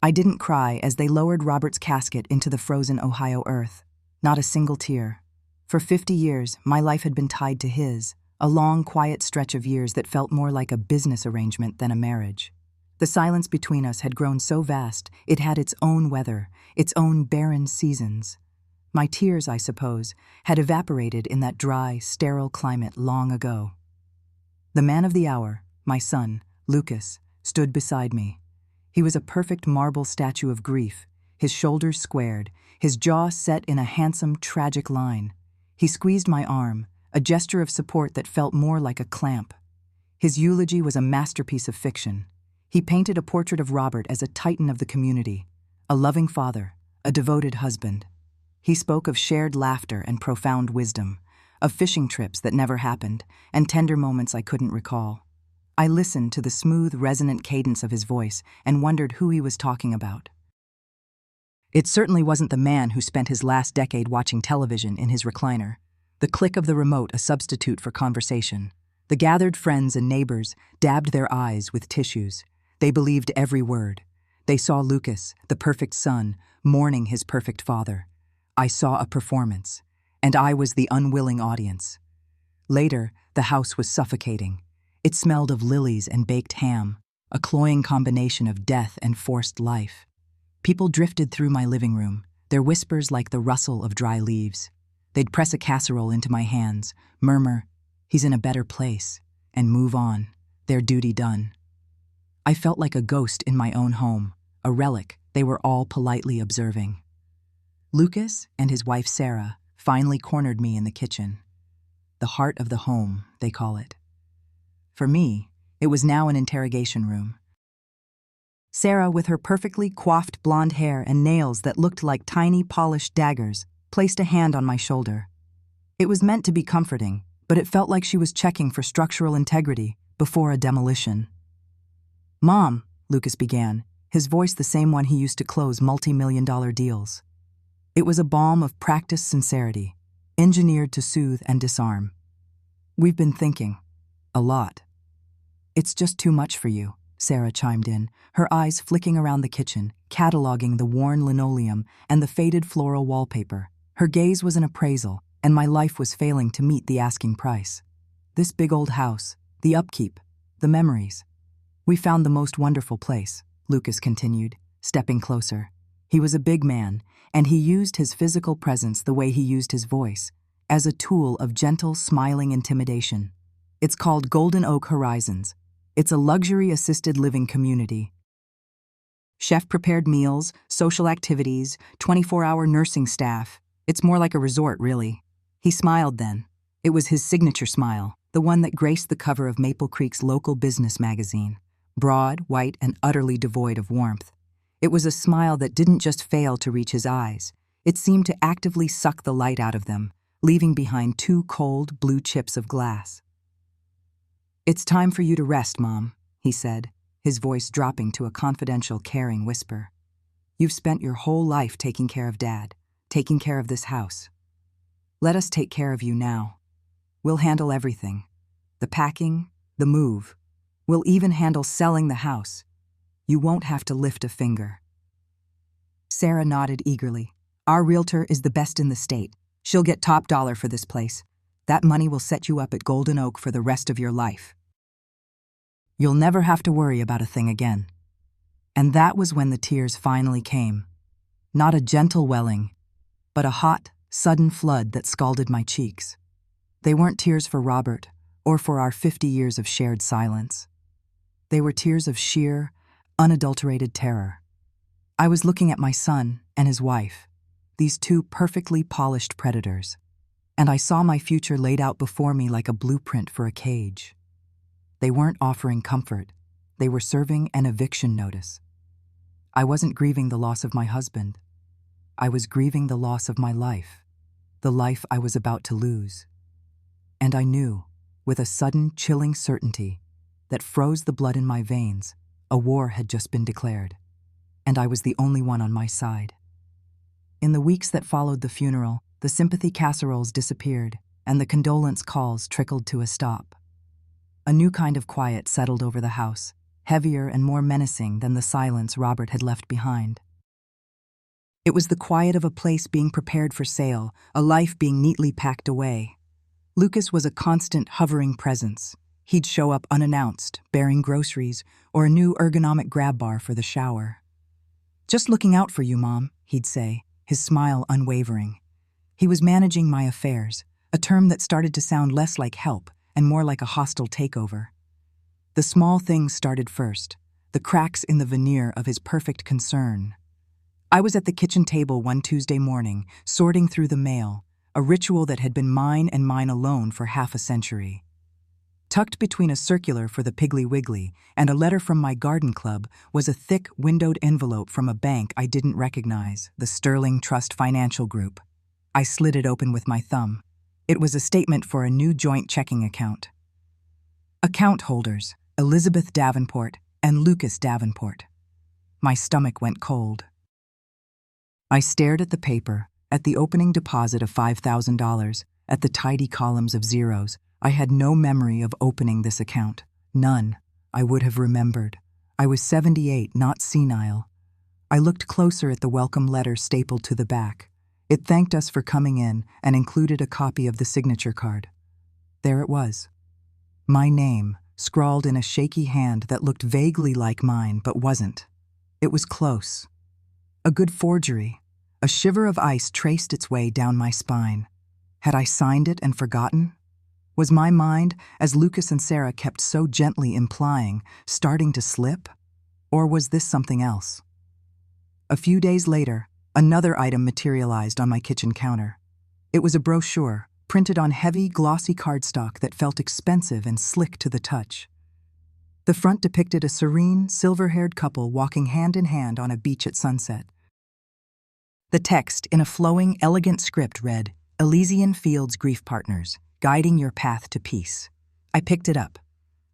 I didn't cry as they lowered Robert's casket into the frozen Ohio earth. Not a single tear. For 50 years, my life had been tied to his, a long, quiet stretch of years that felt more like a business arrangement than a marriage. The silence between us had grown so vast, it had its own weather, its own barren seasons. My tears, I suppose, had evaporated in that dry, sterile climate long ago. The man of the hour, my son, Lucas, stood beside me. He was a perfect marble statue of grief, his shoulders squared, his jaw set in a handsome, tragic line. He squeezed my arm, a gesture of support that felt more like a clamp. His eulogy was a masterpiece of fiction. He painted a portrait of Robert as a titan of the community, a loving father, a devoted husband. He spoke of shared laughter and profound wisdom, of fishing trips that never happened, and tender moments I couldn't recall. I listened to the smooth, resonant cadence of his voice and wondered who he was talking about. It certainly wasn't the man who spent his last decade watching television in his recliner, the click of the remote a substitute for conversation. The gathered friends and neighbors dabbed their eyes with tissues. They believed every word. They saw Lucas, the perfect son, mourning his perfect father. I saw a performance, and I was the unwilling audience. Later, the house was suffocating. It smelled of lilies and baked ham, a cloying combination of death and forced life. People drifted through my living room, their whispers like the rustle of dry leaves. They'd press a casserole into my hands, murmur, "He's in a better place," and move on, their duty done. I felt like a ghost in my own home, a relic they were all politely observing. Lucas and his wife Sarah finally cornered me in the kitchen. The heart of the home, they call it. For me, it was now an interrogation room. Sarah, with her perfectly coiffed blonde hair and nails that looked like tiny polished daggers, placed a hand on my shoulder. It was meant to be comforting, but it felt like she was checking for structural integrity before a demolition. "Mom," Lucas began, his voice the same one he used to close multi-million-dollar deals. It was a balm of practiced sincerity, engineered to soothe and disarm. "We've been thinking. A lot." "It's just too much for you," Sarah chimed in, her eyes flicking around the kitchen, cataloging the worn linoleum and the faded floral wallpaper. Her gaze was an appraisal, and my life was failing to meet the asking price. "This big old house, the upkeep, the memories. We found the most wonderful place," Lucas continued, stepping closer. He was a big man, and he used his physical presence the way he used his voice, as a tool of gentle, smiling intimidation. "It's called Golden Oak Horizons. It's a luxury-assisted living community. Chef-prepared meals, social activities, 24-hour nursing staff. It's more like a resort, really." He smiled then. It was his signature smile, the one that graced the cover of Maple Creek's local business magazine. Broad, white, and utterly devoid of warmth. It was a smile that didn't just fail to reach his eyes. It seemed to actively suck the light out of them, leaving behind two cold, blue chips of glass. "It's time for you to rest, Mom," he said, his voice dropping to a confidential, caring whisper. "You've spent your whole life taking care of Dad, taking care of this house. Let us take care of you now. We'll handle everything. The packing, the move. We'll even handle selling the house. You won't have to lift a finger." Sarah nodded eagerly. "Our realtor is the best in the state. She'll get top dollar for this place. That money will set you up at Golden Oak for the rest of your life. You'll never have to worry about a thing again." And that was when the tears finally came. Not a gentle welling, but a hot, sudden flood that scalded my cheeks. They weren't tears for Robert or for our 50 years of shared silence. They were tears of sheer, unadulterated terror. I was looking at my son and his wife, these two perfectly polished predators, and I saw my future laid out before me like a blueprint for a cage. They weren't offering comfort. They were serving an eviction notice. I wasn't grieving the loss of my husband. I was grieving the loss of my life, the life I was about to lose. And I knew, with a sudden, chilling certainty that froze the blood in my veins, a war had just been declared, and I was the only one on my side. In the weeks that followed the funeral, the sympathy casseroles disappeared, and the condolence calls trickled to a stop. A new kind of quiet settled over the house, heavier and more menacing than the silence Robert had left behind. It was the quiet of a place being prepared for sale, a life being neatly packed away. Lucas was a constant, hovering presence. He'd show up unannounced, bearing groceries or a new ergonomic grab bar for the shower. "Just looking out for you, Mom," he'd say, his smile unwavering. He was managing my affairs, a term that started to sound less like help and more like a hostile takeover. The small things started first, the cracks in the veneer of his perfect concern. I was at the kitchen table one Tuesday morning, sorting through the mail, a ritual that had been mine and mine alone for half a century. Tucked between a circular for the Piggly Wiggly and a letter from my garden club was a thick, windowed envelope from a bank I didn't recognize, the Sterling Trust Financial Group. I slid it open with my thumb. It was a statement for a new joint checking account. Account holders, Elizabeth Davenport and Lucas Davenport. My stomach went cold. I stared at the paper, at the opening deposit of $5,000, at the tidy columns of zeros. I had no memory of opening this account. None. I would have remembered. I was 78, not senile. I looked closer at the welcome letter stapled to the back. It thanked us for coming in and included a copy of the signature card. There it was. My name, scrawled in a shaky hand that looked vaguely like mine but wasn't. It was close. A good forgery. A shiver of ice traced its way down my spine. Had I signed it and forgotten? Was my mind, as Lucas and Sarah kept so gently implying, starting to slip? Or was this something else? A few days later, another item materialized on my kitchen counter. It was a brochure, printed on heavy, glossy cardstock that felt expensive and slick to the touch. The front depicted a serene, silver-haired couple walking hand in hand on a beach at sunset. The text, in a flowing, elegant script, read, "Elysian Fields Grief Partners, guiding your path to peace." I picked it up.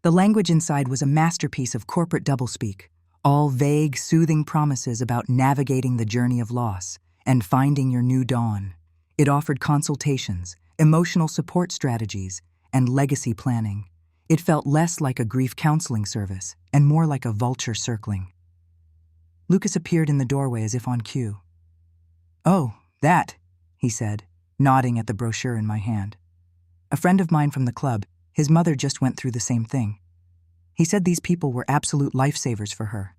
The language inside was a masterpiece of corporate doublespeak, all vague, soothing promises about navigating the journey of loss and finding your new dawn. It offered consultations, emotional support strategies, and legacy planning. It felt less like a grief counseling service and more like a vulture circling. Lucas appeared in the doorway as if on cue. "Oh, that," he said, nodding at the brochure in my hand. "A friend of mine from the club, his mother just went through the same thing. He said these people were absolute lifesavers for her.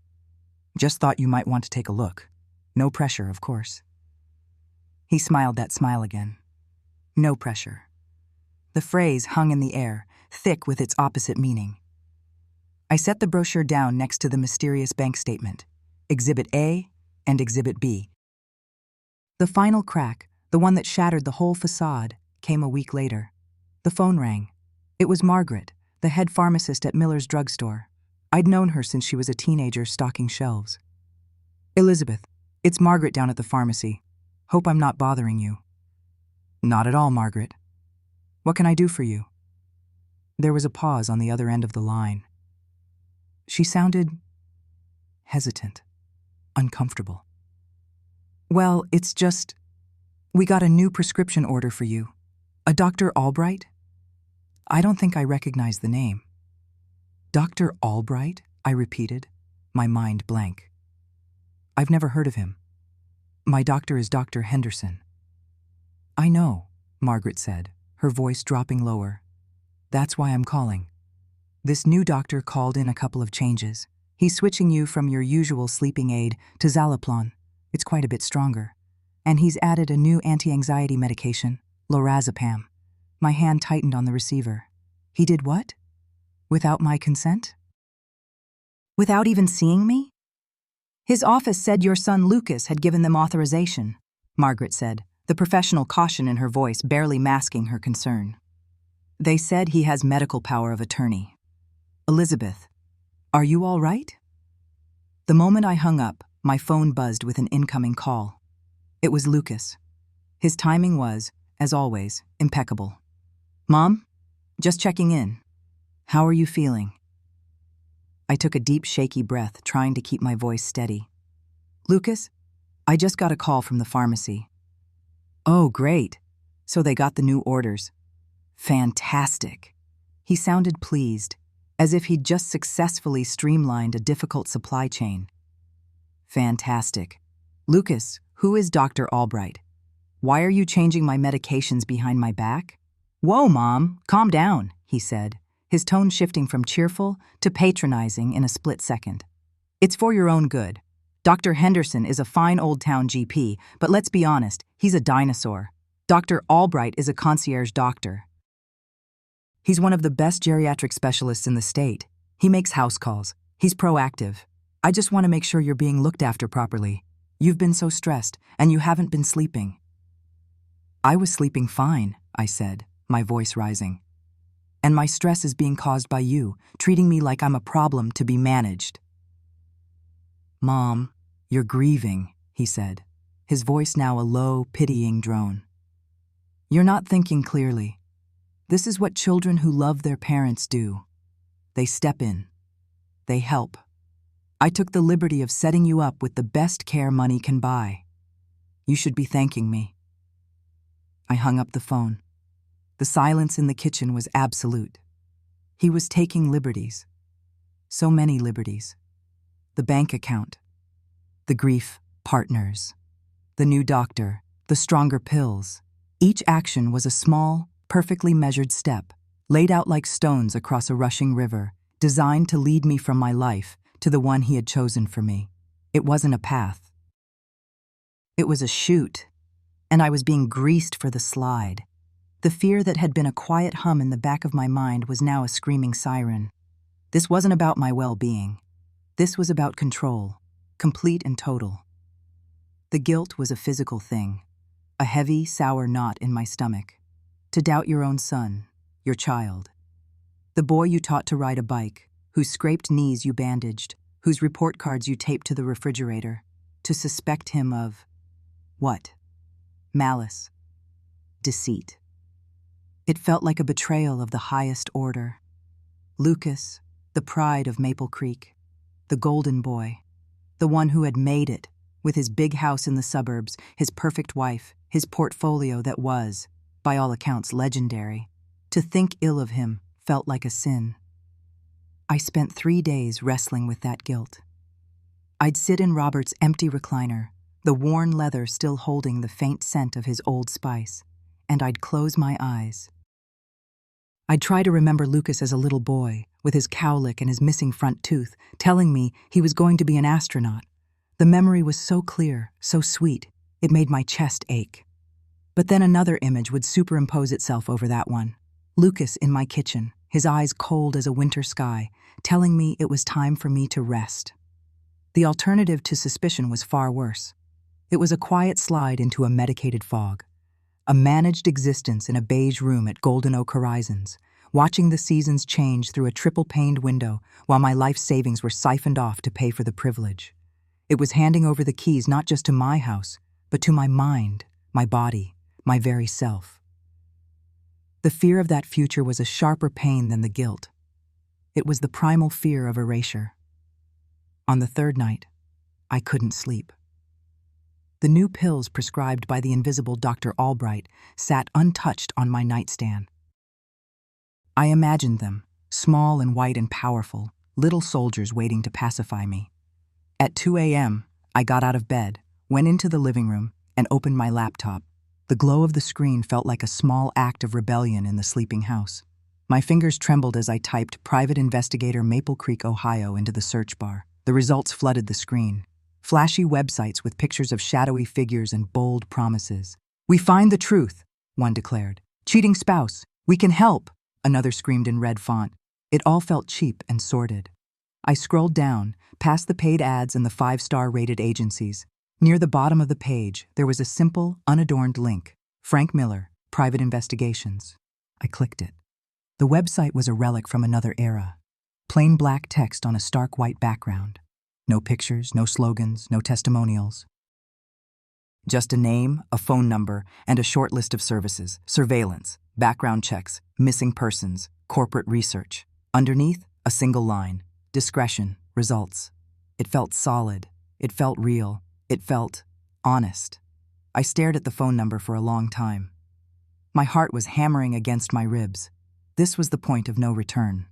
Just thought you might want to take a look. No pressure, of course." He smiled that smile again. No pressure. The phrase hung in the air, thick with its opposite meaning. I set the brochure down next to the mysterious bank statement, Exhibit A and Exhibit B. The final crack, the one that shattered the whole facade, came a week later. The phone rang. It was Margaret, the head pharmacist at Miller's drugstore. I'd known her since she was a teenager stocking shelves. "Elizabeth, it's Margaret down at the pharmacy. Hope I'm not bothering you." "Not at all, Margaret. What can I do for you?" There was a pause on the other end of the line. She sounded hesitant, uncomfortable. "Well, it's just, we got a new prescription order for you. A Dr. Albright?" I don't think I recognized the name. "Dr. Albright?" I repeated, my mind blank. "I've never heard of him. My doctor is Dr. Henderson." "I know," Margaret said, her voice dropping lower. "That's why I'm calling. This new doctor called in a couple of changes. He's switching you from your usual sleeping aid to Zaloplan. It's quite a bit stronger. And he's added a new anti-anxiety medication, lorazepam." My hand tightened on the receiver. "He did what? Without my consent? Without even seeing me?" "His office said your son Lucas had given them authorization," Margaret said, the professional caution in her voice barely masking her concern. "They said he has medical power of attorney. Elizabeth, are you all right?" The moment I hung up, my phone buzzed with an incoming call. It was Lucas. His timing was, as always, impeccable. "Mom? Just checking in. How are you feeling?" I took a deep, shaky breath, trying to keep my voice steady. "Lucas, I just got a call from the pharmacy." "Oh, great. So they got the new orders." "Fantastic." He sounded pleased. as if he'd just successfully streamlined a difficult supply chain. Fantastic. Lucas, who is Dr. Albright? Why are you changing my medications behind my back? Whoa, Mom, calm down, he said, his tone shifting from cheerful to patronizing in a split second. It's for your own good. Dr. Henderson is a fine old-town GP, but let's be honest, he's a dinosaur. Dr. Albright is a concierge doctor. He's one of the best geriatric specialists in the state. He makes house calls. He's proactive. I just want to make sure you're being looked after properly. You've been so stressed, and you haven't been sleeping. I was sleeping fine, I said, my voice rising. And my stress is being caused by you, treating me like I'm a problem to be managed. Mom, you're grieving, he said, his voice now a low, pitying drone. You're not thinking clearly. This is what children who love their parents do. They step in. They help. I took the liberty of setting you up with the best care money can buy. You should be thanking me. I hung up the phone. The silence in the kitchen was absolute. He was taking liberties. So many liberties. The bank account. The grief partners. The new doctor. The stronger pills. Each action was a small, perfectly measured step, laid out like stones across a rushing river, designed to lead me from my life to the one he had chosen for me. It wasn't a path. It was a chute, and I was being greased for the slide. The fear that had been a quiet hum in the back of my mind was now a screaming siren. This wasn't about my well-being. This was about control, complete and total. The guilt was a physical thing, a heavy, sour knot in my stomach. To doubt your own son, your child. The boy you taught to ride a bike, whose scraped knees you bandaged, whose report cards you taped to the refrigerator. To suspect him of what? Malice. Deceit. It felt like a betrayal of the highest order. Lucas, the pride of Maple Creek, the golden boy, the one who had made it, with his big house in the suburbs, his perfect wife, his portfolio that was, by all accounts, legendary. To think ill of him felt like a sin. I spent 3 days wrestling with that guilt. I'd sit in Robert's empty recliner, the worn leather still holding the faint scent of his Old Spice, and I'd close my eyes. I'd try to remember Lucas as a little boy, with his cowlick and his missing front tooth, telling me he was going to be an astronaut. The memory was so clear, so sweet, it made my chest ache. But then another image would superimpose itself over that one. Lucas in my kitchen, his eyes cold as a winter sky, telling me it was time for me to rest. The alternative to suspicion was far worse. It was a quiet slide into a medicated fog. A managed existence in a beige room at Golden Oak Horizons, watching the seasons change through a triple-paned window while my life savings were siphoned off to pay for the privilege. It was handing over the keys not just to my house, but to my mind, my body, my very self. The fear of that future was a sharper pain than the guilt. It was the primal fear of erasure. On the third night, I couldn't sleep. The new pills prescribed by the invisible Dr. Albright sat untouched on my nightstand. I imagined them, small and white and powerful, little soldiers waiting to pacify me. At 2 a.m., I got out of bed, went into the living room, and opened my laptop. The glow of the screen felt like a small act of rebellion in the sleeping house. My fingers trembled as I typed Private Investigator Maple Creek, Ohio into the search bar. The results flooded the screen. Flashy websites with pictures of shadowy figures and bold promises. "We find the truth," one declared. "Cheating spouse, we can help," another screamed in red font. It all felt cheap and sordid. I scrolled down, past the paid ads and the 5-star rated agencies. Near the bottom of the page, there was a simple, unadorned link. Frank Miller, Private Investigations. I clicked it. The website was a relic from another era. Plain black text on a stark white background. No pictures, no slogans, no testimonials. Just a name, a phone number, and a short list of services. Surveillance, background checks, missing persons, corporate research. Underneath, a single line. Discretion, results. It felt solid. It felt real. It felt honest. I stared at the phone number for a long time. My heart was hammering against my ribs. This was the point of no return.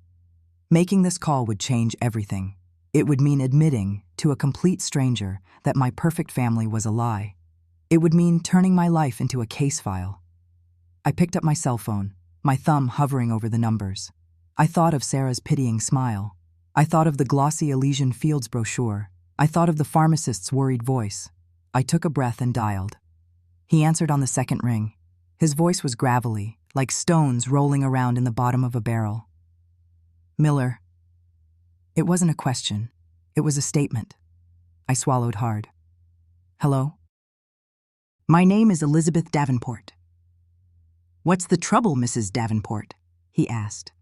Making this call would change everything. It would mean admitting to a complete stranger that my perfect family was a lie. It would mean turning my life into a case file. I picked up my cell phone, my thumb hovering over the numbers. I thought of Sarah's pitying smile. I thought of the glossy Elysian Fields brochure. I thought of the pharmacist's worried voice. I took a breath and dialed. He answered on the second ring. His voice was gravelly, like stones rolling around in the bottom of a barrel. Miller. It wasn't a question. It was a statement. I swallowed hard. Hello? My name is Elizabeth Davenport. What's the trouble, Mrs. Davenport? He asked.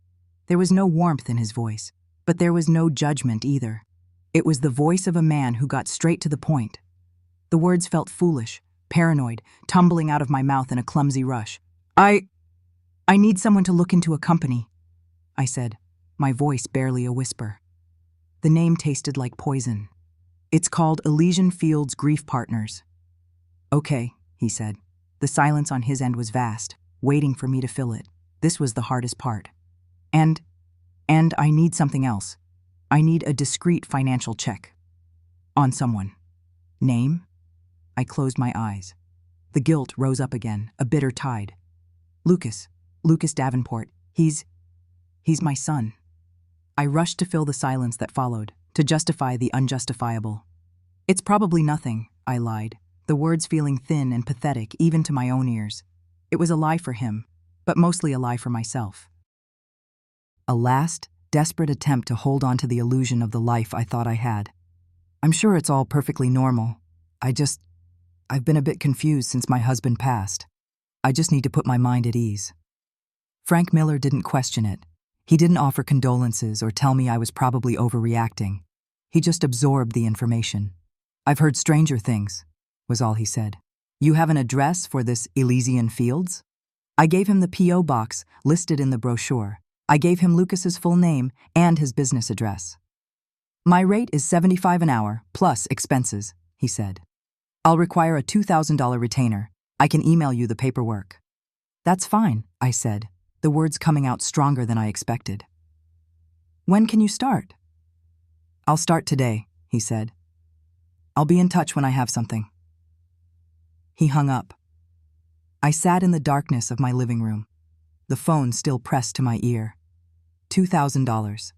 There was no warmth in his voice, but there was no judgment either. It was the voice of a man who got straight to the point. The words felt foolish, paranoid, tumbling out of my mouth in a clumsy rush. I need someone to look into a company, I said, my voice barely a whisper. The name tasted like poison. It's called Elysian Fields Grief Partners. Okay, he said. The silence on his end was vast, waiting for me to fill it. This was the hardest part. And I need something else. I need a discreet financial check. On someone. Name? I closed my eyes. The guilt rose up again, a bitter tide. Lucas Davenport. He's my son. I rushed to fill the silence that followed, to justify the unjustifiable. It's probably nothing, I lied, the words feeling thin and pathetic even to my own ears. It was a lie for him, but mostly a lie for myself. A last, desperate attempt to hold on to the illusion of the life I thought I had. I'm sure it's all perfectly normal. I've been a bit confused since my husband passed. I just need to put my mind at ease. Frank Miller didn't question it. He didn't offer condolences or tell me I was probably overreacting. He just absorbed the information. I've heard stranger things, was all he said. You have an address for this Elysian Fields? I gave him the P.O. box listed in the brochure. I gave him Lucas's full name and his business address. My rate is $75 an hour, plus expenses, he said. I'll require a $2,000 retainer. I can email you the paperwork. That's fine, I said, the words coming out stronger than I expected. When can you start? I'll start today, he said. I'll be in touch when I have something. He hung up. I sat in the darkness of my living room, the phone still pressed to my ear. $2,000.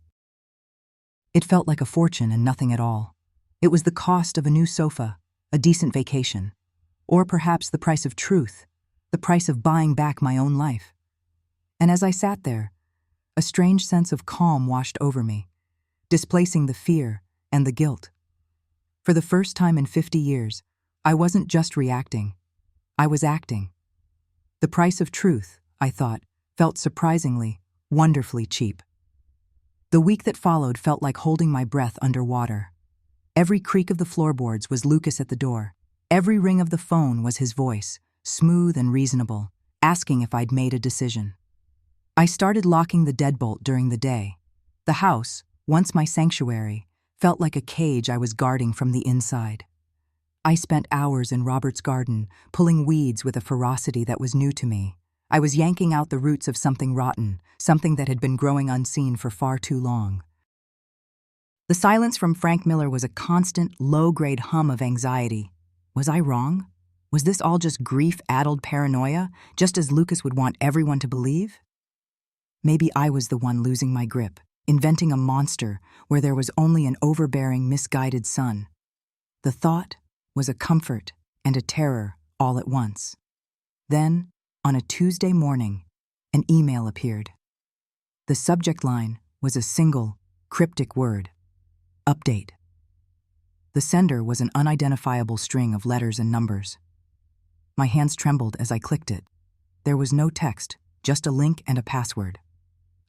It felt like a fortune and nothing at all. It was the cost of a new sofa, a decent vacation, or perhaps the price of truth, the price of buying back my own life. And as I sat there, a strange sense of calm washed over me, displacing the fear and the guilt. For the first time in 50 years, I wasn't just reacting, I was acting. The price of truth, I thought, felt surprisingly, wonderfully cheap. The week that followed felt like holding my breath underwater. Every creak of the floorboards was Lucas at the door. Every ring of the phone was his voice, smooth and reasonable, asking if I'd made a decision. I started locking the deadbolt during the day. The house, once my sanctuary, felt like a cage I was guarding from the inside. I spent hours in Robert's garden, pulling weeds with a ferocity that was new to me. I was yanking out the roots of something rotten, something that had been growing unseen for far too long. The silence from Frank Miller was a constant, low-grade hum of anxiety. Was I wrong? Was this all just grief-addled paranoia, just as Lucas would want everyone to believe? Maybe I was the one losing my grip, inventing a monster where there was only an overbearing, misguided son. The thought was a comfort and a terror all at once. Then, on a Tuesday morning, an email appeared. The subject line was a single, cryptic word: update. The sender was an unidentifiable string of letters and numbers. My hands trembled as I clicked it. There was no text, just a link and a password.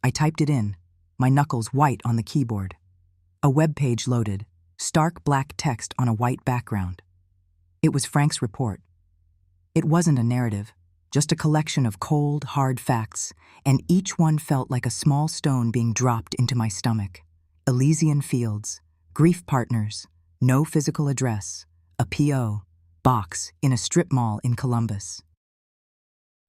I typed it in, my knuckles white on the keyboard. A web page loaded, stark black text on a white background. It was Frank's report. It wasn't a narrative, just a collection of cold, hard facts, and each one felt like a small stone being dropped into my stomach. Elysian Fields, grief partners, no physical address, a P.O. box in a strip mall in Columbus.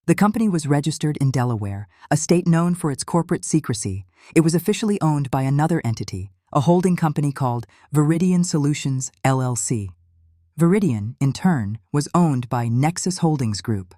The company was registered in Delaware, a state known for its corporate secrecy. It was officially owned by another entity, a holding company called Viridian Solutions, LLC. Viridian, in turn, was owned by Nexus Holdings Group.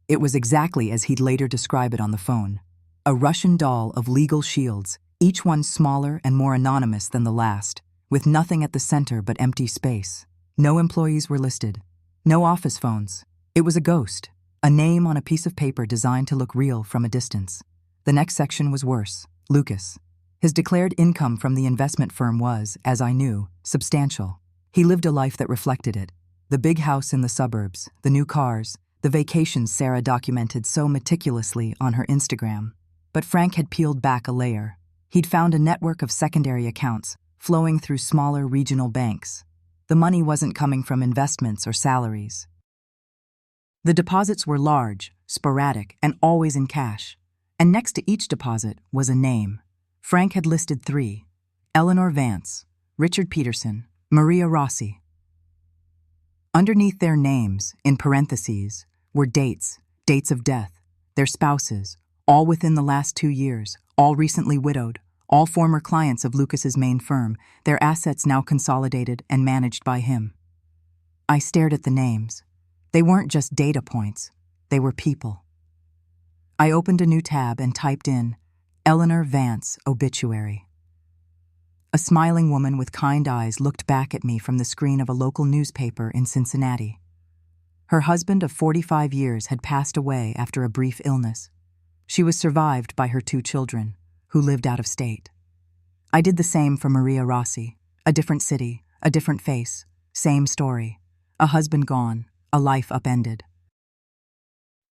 It was exactly as he'd later describe it on the phone. A Russian doll of legal shields, each one smaller and more anonymous than the last, with nothing at the center but empty space. No employees were listed. No office phones. It was a ghost, a name on a piece of paper designed to look real from a distance. The next section was worse. Lucas. His declared income from the investment firm was, as I knew, substantial. He lived a life that reflected it. The big house in the suburbs, the new cars, the vacations Sarah documented so meticulously on her Instagram. But Frank had peeled back a layer. He'd found a network of secondary accounts, flowing through smaller regional banks. The money wasn't coming from investments or salaries. The deposits were large, sporadic, and always in cash. And next to each deposit was a name. Frank had listed 3: Eleanor Vance, Richard Peterson, Maria Rossi. Underneath their names, in parentheses, were dates of death, their spouses, all within the last 2 years, all recently widowed, all former clients of Lucas's main firm, their assets now consolidated and managed by him. I stared at the names. They weren't just data points, they were people. I opened a new tab and typed in Eleanor Vance obituary. A smiling woman with kind eyes looked back at me from the screen of a local newspaper in Cincinnati. Her husband of 45 years had passed away after a brief illness. She was survived by her 2 children, who lived out of state. I did the same for Maria Rossi. A different city, a different face, same story. A husband gone, a life upended.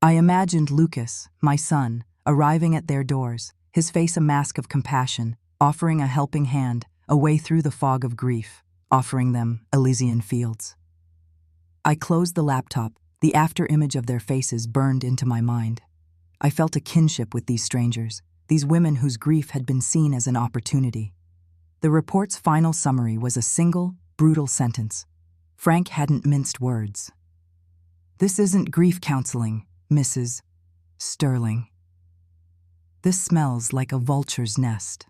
I imagined Lucas, my son, arriving at their doors, his face a mask of compassion, offering a helping hand, a way through the fog of grief, offering them Elysian fields. I closed the laptop. The after-image of their faces burned into my mind. I felt a kinship with these strangers, these women whose grief had been seen as an opportunity. The report's final summary was a single, brutal sentence. Frank hadn't minced words. "This isn't grief counseling, Mrs. Sterling. This smells like a vulture's nest."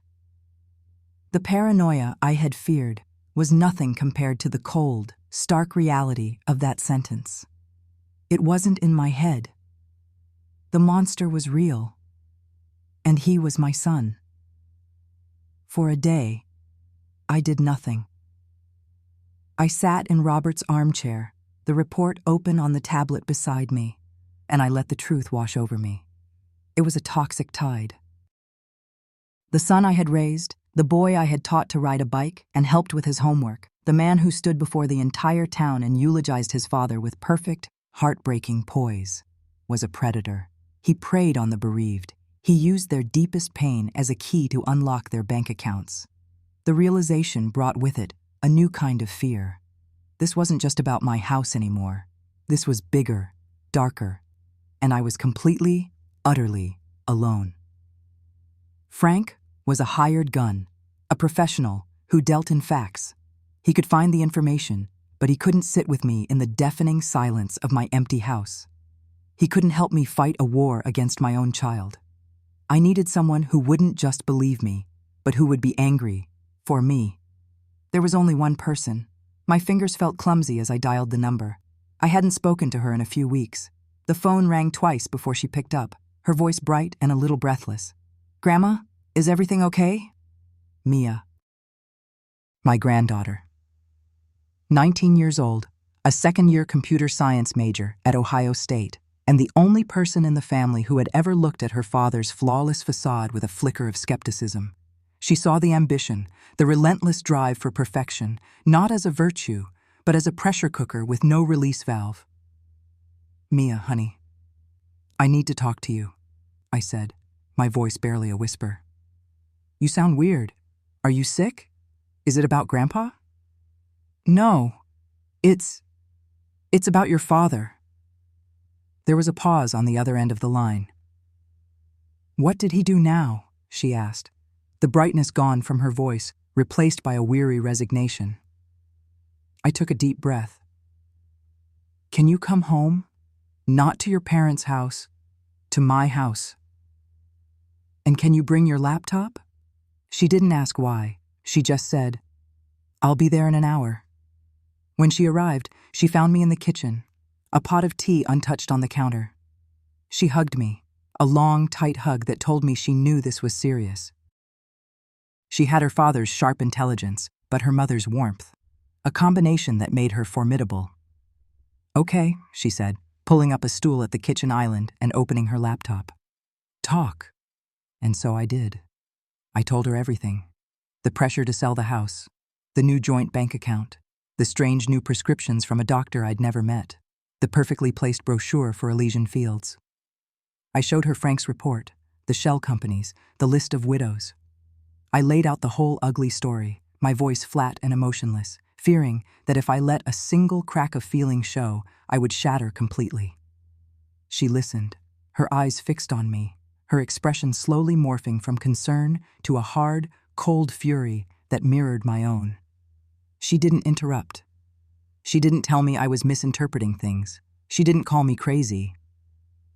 The paranoia I had feared was nothing compared to the cold, stark reality of that sentence. It wasn't in my head. The monster was real, and he was my son. For a day, I did nothing. I sat in Robert's armchair, the report open on the tablet beside me, and I let the truth wash over me. It was a toxic tide. The son I had raised, the boy I had taught to ride a bike and helped with his homework, the man who stood before the entire town and eulogized his father with perfect, heartbreaking poise, was a predator. He preyed on the bereaved. He used their deepest pain as a key to unlock their bank accounts. The realization brought with it a new kind of fear. This wasn't just about my house anymore. This was bigger, darker, and I was completely, utterly alone. Frank was a hired gun, a professional who dealt in facts. He could find the information, but he couldn't sit with me in the deafening silence of my empty house. He couldn't help me fight a war against my own child. I needed someone who wouldn't just believe me, but who would be angry, for me. There was only one person. My fingers felt clumsy as I dialed the number. I hadn't spoken to her in a few weeks. The phone rang twice before she picked up, her voice bright and a little breathless. "Grandma, is everything okay?" Mia. My granddaughter. 19 years old, a second-year computer science major at Ohio State, and the only person in the family who had ever looked at her father's flawless facade with a flicker of skepticism. She saw the ambition, the relentless drive for perfection, not as a virtue, but as a pressure cooker with no release valve. "Mia, honey, I need to talk to you," I said, my voice barely a whisper. "You sound weird. Are you sick? Is it about Grandpa?" "No, it's about your father." There was a pause on the other end of the line. "What did he do now?" she asked, the brightness gone from her voice, replaced by a weary resignation. I took a deep breath. "Can you come home? Not to your parents' house, To my house. And can you bring your laptop? She didn't ask why. She just said, I'll be there in an hour. When she arrived, she found me in the kitchen, a pot of tea untouched on the counter. She hugged me, a long, tight hug that told me she knew this was serious. She had her father's sharp intelligence, but her mother's warmth, a combination that made her formidable. Okay, she said, pulling up a stool at the kitchen island and opening her laptop. Talk. And so I did. I told her everything. The pressure to sell the house, the new joint bank account, the strange new prescriptions from a doctor I'd never met, the perfectly placed brochure for Elysian Fields. I showed her Frank's report, the shell companies, the list of widows. I laid out the whole ugly story, my voice flat and emotionless, fearing that if I let a single crack of feeling show, I would shatter completely. She listened, her eyes fixed on me, her expression slowly morphing from concern to a hard, cold fury that mirrored my own. She didn't interrupt. She didn't tell me I was misinterpreting things. She didn't call me crazy.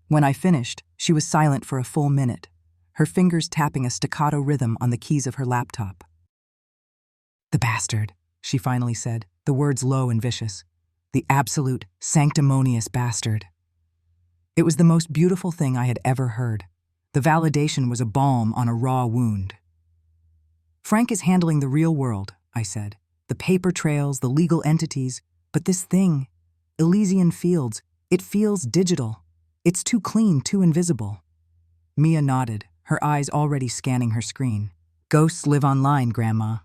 When I finished, she was silent for a full minute, her fingers tapping a staccato rhythm on the keys of her laptop. The bastard, she finally said, the words low and vicious. The absolute, sanctimonious bastard. It was the most beautiful thing I had ever heard. The validation was a balm on a raw wound. Frank is handling the real world, I said. The paper trails, the legal entities, but this thing, Elysian Fields, it feels digital. It's too clean, too invisible. Mia nodded, her eyes already scanning her screen. Ghosts live online, Grandma.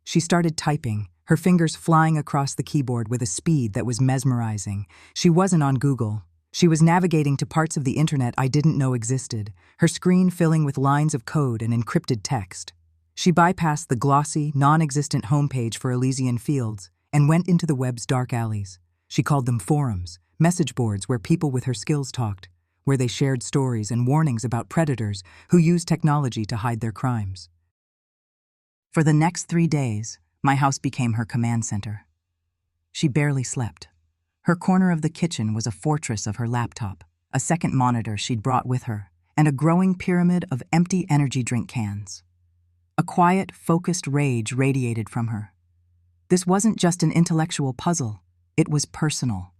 She started typing, her fingers flying across the keyboard with a speed that was mesmerizing. She wasn't on Google. She was navigating to parts of the internet I didn't know existed, her screen filling with lines of code and encrypted text. She bypassed the glossy, non-existent homepage for Elysian Fields and went into the web's dark alleys. She called them forums, message boards where people with her skills talked, where they shared stories and warnings about predators who used technology to hide their crimes. For the next 3 days, my house became her command center. She barely slept. Her corner of the kitchen was a fortress of her laptop, a second monitor she'd brought with her, and a growing pyramid of empty energy drink cans. A quiet, focused rage radiated from her. This wasn't just an intellectual puzzle, it was personal.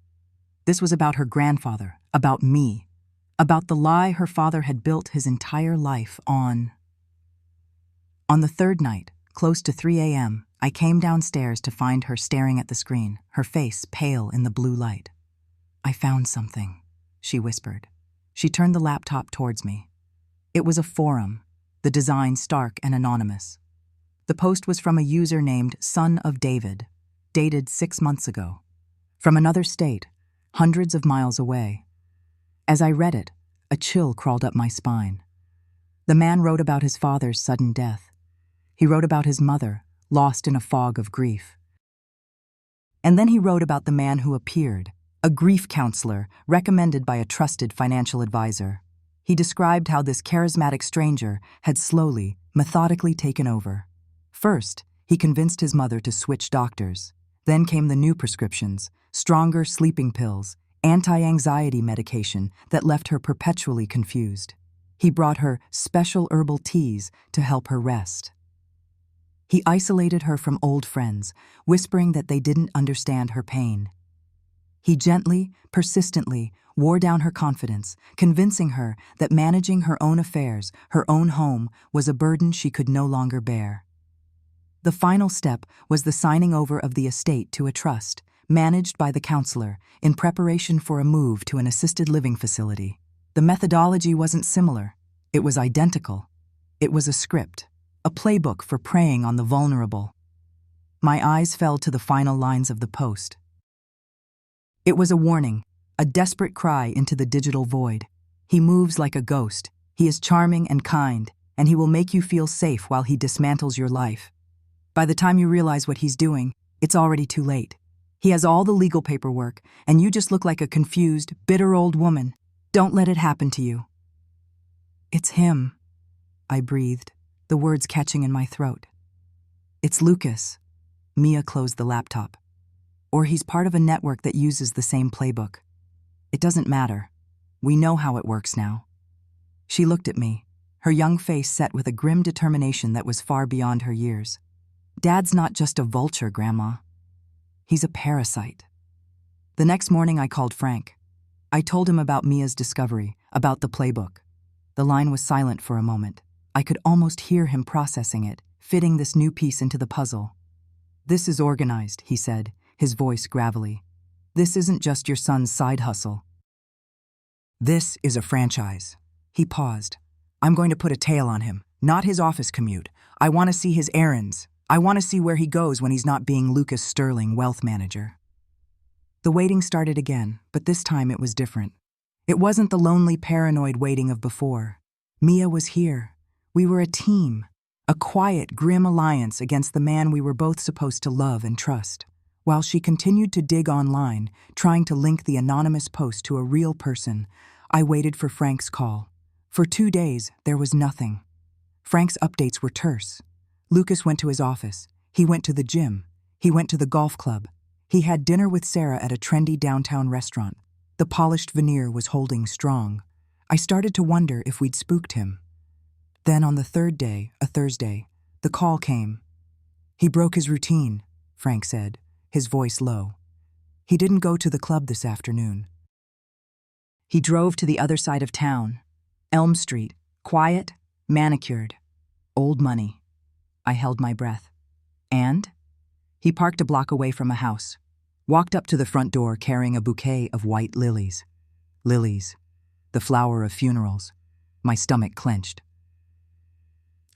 This was about her grandfather, about me, about the lie her father had built his entire life on. On the third night, close to 3 a.m., I came downstairs to find her staring at the screen, her face pale in the blue light. I found something, she whispered. She turned the laptop towards me. It was a forum, the design stark and anonymous. The post was from a user named Son of David, dated 6 months ago. From another state, hundreds of miles away. As I read it, a chill crawled up my spine. The man wrote about his father's sudden death. He wrote about his mother, lost in a fog of grief. And then he wrote about the man who appeared, a grief counselor recommended by a trusted financial advisor. He described how this charismatic stranger had slowly, methodically taken over. First, he convinced his mother to switch doctors. Then came the new prescriptions, stronger sleeping pills, anti-anxiety medication that left her perpetually confused. He brought her special herbal teas to help her rest. He isolated her from old friends, whispering that they didn't understand her pain. He gently, persistently, wore down her confidence, convincing her that managing her own affairs, her own home, was a burden she could no longer bear. The final step was the signing over of the estate to a trust, managed by the counselor, in preparation for a move to an assisted living facility. The methodology wasn't similar. It was identical. It was a script, a playbook for preying on the vulnerable. My eyes fell to the final lines of the post. It was a warning, a desperate cry into the digital void. He moves like a ghost. He is charming and kind, and he will make you feel safe while he dismantles your life. By the time you realize what he's doing, it's already too late. He has all the legal paperwork, and you just look like a confused, bitter old woman. Don't let it happen to you. It's him, I breathed, the words catching in my throat. It's Lucas. Mia closed the laptop. Or he's part of a network that uses the same playbook. It doesn't matter. We know how it works now." She looked at me, her young face set with a grim determination that was far beyond her years. "Dad's not just a vulture, Grandma. He's a parasite." The next morning I called Frank. I told him about Mia's discovery, about the playbook. The line was silent for a moment. I could almost hear him processing it, fitting this new piece into the puzzle. "This is organized," he said, his voice gravelly. "This isn't just your son's side hustle. This is a franchise." He paused. "I'm going to put a tail on him, not his office commute. I want to see his errands. I want to see where he goes when he's not being Lucas Sterling, wealth manager." The waiting started again, but this time it was different. It wasn't the lonely, paranoid waiting of before. Mia was here. We were a team, a quiet, grim alliance against the man we were both supposed to love and trust. While she continued to dig online, trying to link the anonymous post to a real person, I waited for Frank's call. For 2 days, there was nothing. Frank's updates were terse. Lucas went to his office. He went to the gym. He went to the golf club. He had dinner with Sarah at a trendy downtown restaurant. The polished veneer was holding strong. I started to wonder if we'd spooked him. Then on the third day, a Thursday, the call came. "He broke his routine," Frank said, his voice low. "He didn't go to the club this afternoon. He drove to the other side of town. Elm Street, quiet, manicured, old money." I held my breath. "And?" He parked a block away from a house, walked up to the front door carrying a bouquet of white lilies. Lilies, the flower of funerals. My stomach clenched.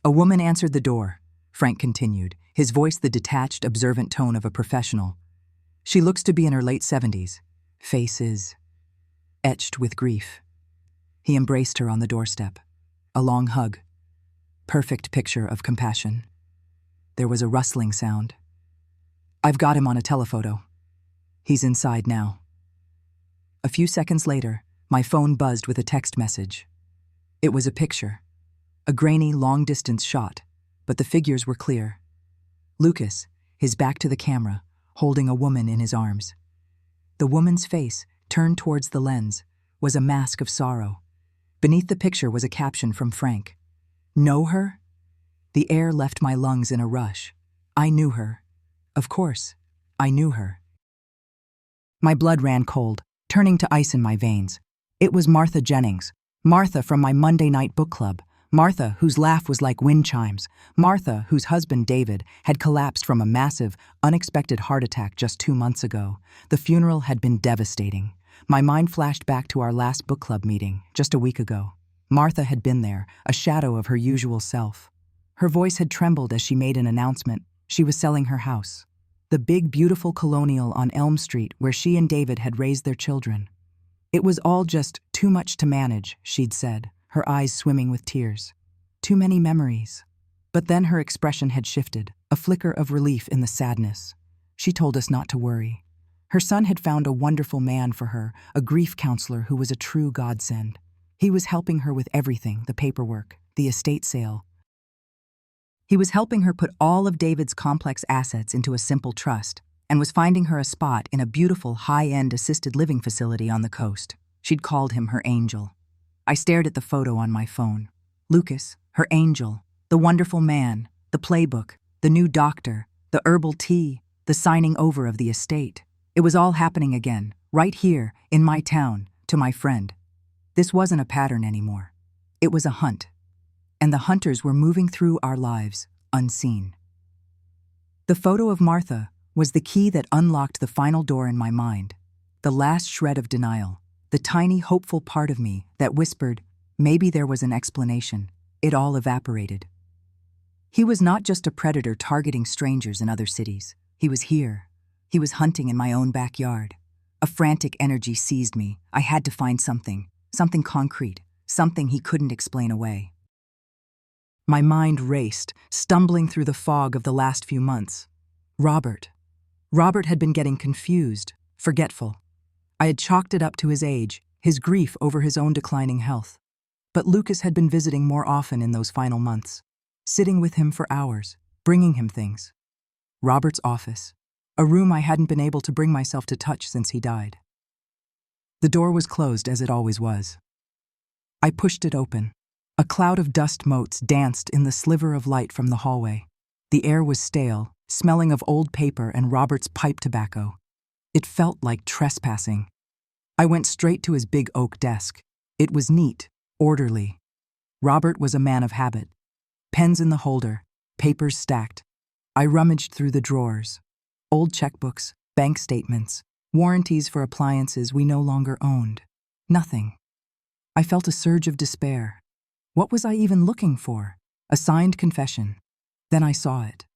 "A woman answered the door," Frank continued, his voice the detached, observant tone of a professional. "She looks to be in her late 70s. Face is etched with grief." He embraced her on the doorstep. A long hug. Perfect picture of compassion. There was a rustling sound. "I've got him on a telephoto. He's inside now." A few seconds later, my phone buzzed with a text message. It was a picture. A grainy, long-distance shot, but the figures were clear. Lucas, his back to the camera, holding a woman in his arms. The woman's face, turned towards the lens, was a mask of sorrow. Beneath the picture was a caption from Frank. "Know her?" The air left my lungs in a rush. I knew her. Of course, I knew her. My blood ran cold, turning to ice in my veins. It was Martha Jennings. Martha from my Monday night book club. Martha, whose laugh was like wind chimes. Martha, whose husband, David, had collapsed from a massive, unexpected heart attack just 2 months ago. The funeral had been devastating. My mind flashed back to our last book club meeting, just a week ago. Martha had been there, a shadow of her usual self. Her voice had trembled as she made an announcement. She was selling her house. The big, beautiful colonial on Elm Street where she and David had raised their children. It was all just too much to manage, she'd said, her eyes swimming with tears. Too many memories. But then her expression had shifted, a flicker of relief in the sadness. She told us not to worry. Her son had found a wonderful man for her, a grief counselor who was a true godsend. He was helping her with everything, the paperwork, the estate sale. He was helping her put all of David's complex assets into a simple trust, and was finding her a spot in a beautiful, high-end assisted living facility on the coast. She'd called him her angel. I stared at the photo on my phone. Lucas, her angel, the wonderful man, the playbook, the new doctor, the herbal tea, the signing over of the estate. It was all happening again, right here, in my town, to my friend. This wasn't a pattern anymore. It was a hunt. And the hunters were moving through our lives, unseen. The photo of Martha was the key that unlocked the final door in my mind, the last shred of denial, the tiny, hopeful part of me that whispered, maybe there was an explanation. It all evaporated. He was not just a predator targeting strangers in other cities. He was here. He was hunting in my own backyard. A frantic energy seized me. I had to find something concrete, something he couldn't explain away. My mind raced, stumbling through the fog of the last few months. Robert. Robert had been getting confused, forgetful. I had chalked it up to his age, his grief over his own declining health. But Lucas had been visiting more often in those final months, sitting with him for hours, bringing him things. Robert's office, a room I hadn't been able to bring myself to touch since he died. The door was closed as it always was. I pushed it open. A cloud of dust motes danced in the sliver of light from the hallway. The air was stale, smelling of old paper and Robert's pipe tobacco. It felt like trespassing. I went straight to his big oak desk. It was neat, orderly. Robert was a man of habit. Pens in the holder, papers stacked. I rummaged through the drawers. Old checkbooks, bank statements, warranties for appliances we no longer owned. Nothing. I felt a surge of despair. What was I even looking for? A signed confession. Then I saw it.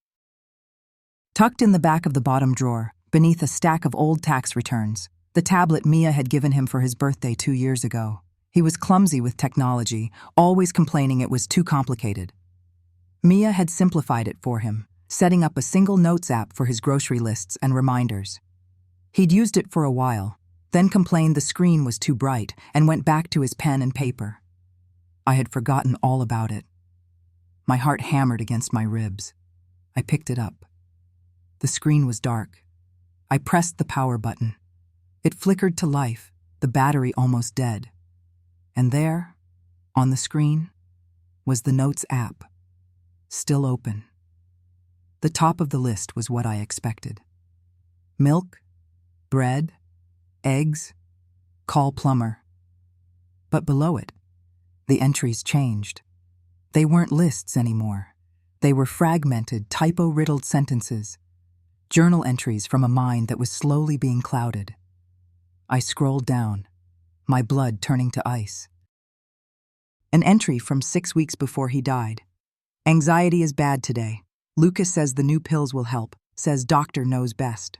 Tucked in the back of the bottom drawer, beneath a stack of old tax returns, the tablet Mia had given him for his birthday 2 years ago. He was clumsy with technology, always complaining it was too complicated. Mia had simplified it for him, setting up a single notes app for his grocery lists and reminders. He'd used it for a while, then complained the screen was too bright and went back to his pen and paper. I had forgotten all about it. My heart hammered against my ribs. I picked it up. The screen was dark. I pressed the power button. It flickered to life, the battery almost dead. And there, on the screen, was the Notes app, still open. The top of the list was what I expected. Milk, bread, eggs, call plumber. But below it, the entries changed. They weren't lists anymore. They were fragmented, typo-riddled sentences. Journal entries from a mind that was slowly being clouded. I scrolled down, my blood turning to ice. An entry from 6 weeks before he died. Anxiety is bad today. Lucas says the new pills will help, says doctor knows best.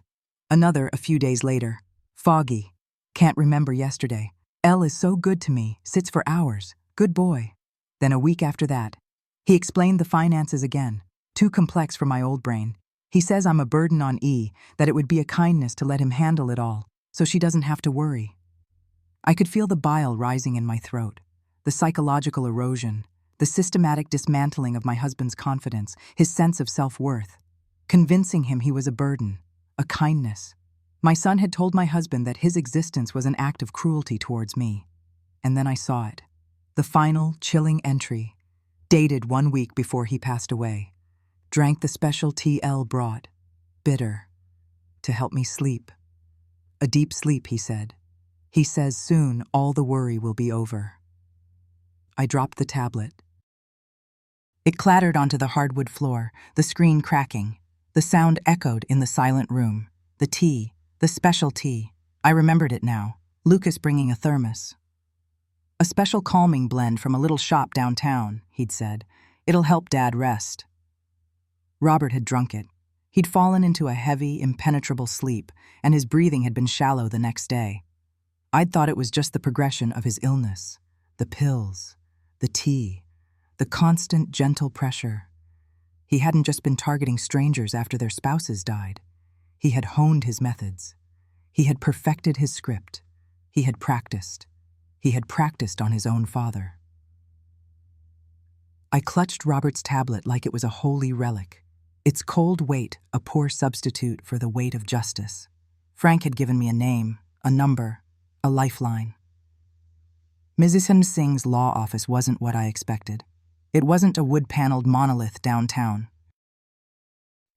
Another a few days later. Foggy. Can't remember yesterday. Elle is so good to me, sits for hours. Good boy. Then a week after that. He explained the finances again. Too complex for my old brain. He says I'm a burden on E, that it would be a kindness to let him handle it all, so she doesn't have to worry. I could feel the bile rising in my throat, the psychological erosion, the systematic dismantling of my husband's confidence, his sense of self-worth, convincing him he was a burden, a kindness. My son had told my husband that his existence was an act of cruelty towards me. And then I saw it. The final, chilling entry, dated 1 week before he passed away. Drank the special tea Elle brought, bitter, to help me sleep. A deep sleep, he said. He says soon all the worry will be over. I dropped the tablet. It clattered onto the hardwood floor, the screen cracking. The sound echoed in the silent room. The tea, the special tea. I remembered it now. Lucas bringing a thermos. A special calming blend from a little shop downtown, he'd said. It'll help Dad rest. Robert had drunk it. He'd fallen into a heavy, impenetrable sleep, and his breathing had been shallow the next day. I'd thought it was just the progression of his illness. The pills, the tea, the constant, gentle pressure. He hadn't just been targeting strangers after their spouses died. He had honed his methods. He had perfected his script. He had practiced. He had practiced on his own father. I clutched Robert's tablet like it was a holy relic. Its cold weight, a poor substitute for the weight of justice. Frank had given me a name, a number, a lifeline. Mrs. Singh's law office wasn't what I expected. It wasn't a wood-paneled monolith downtown.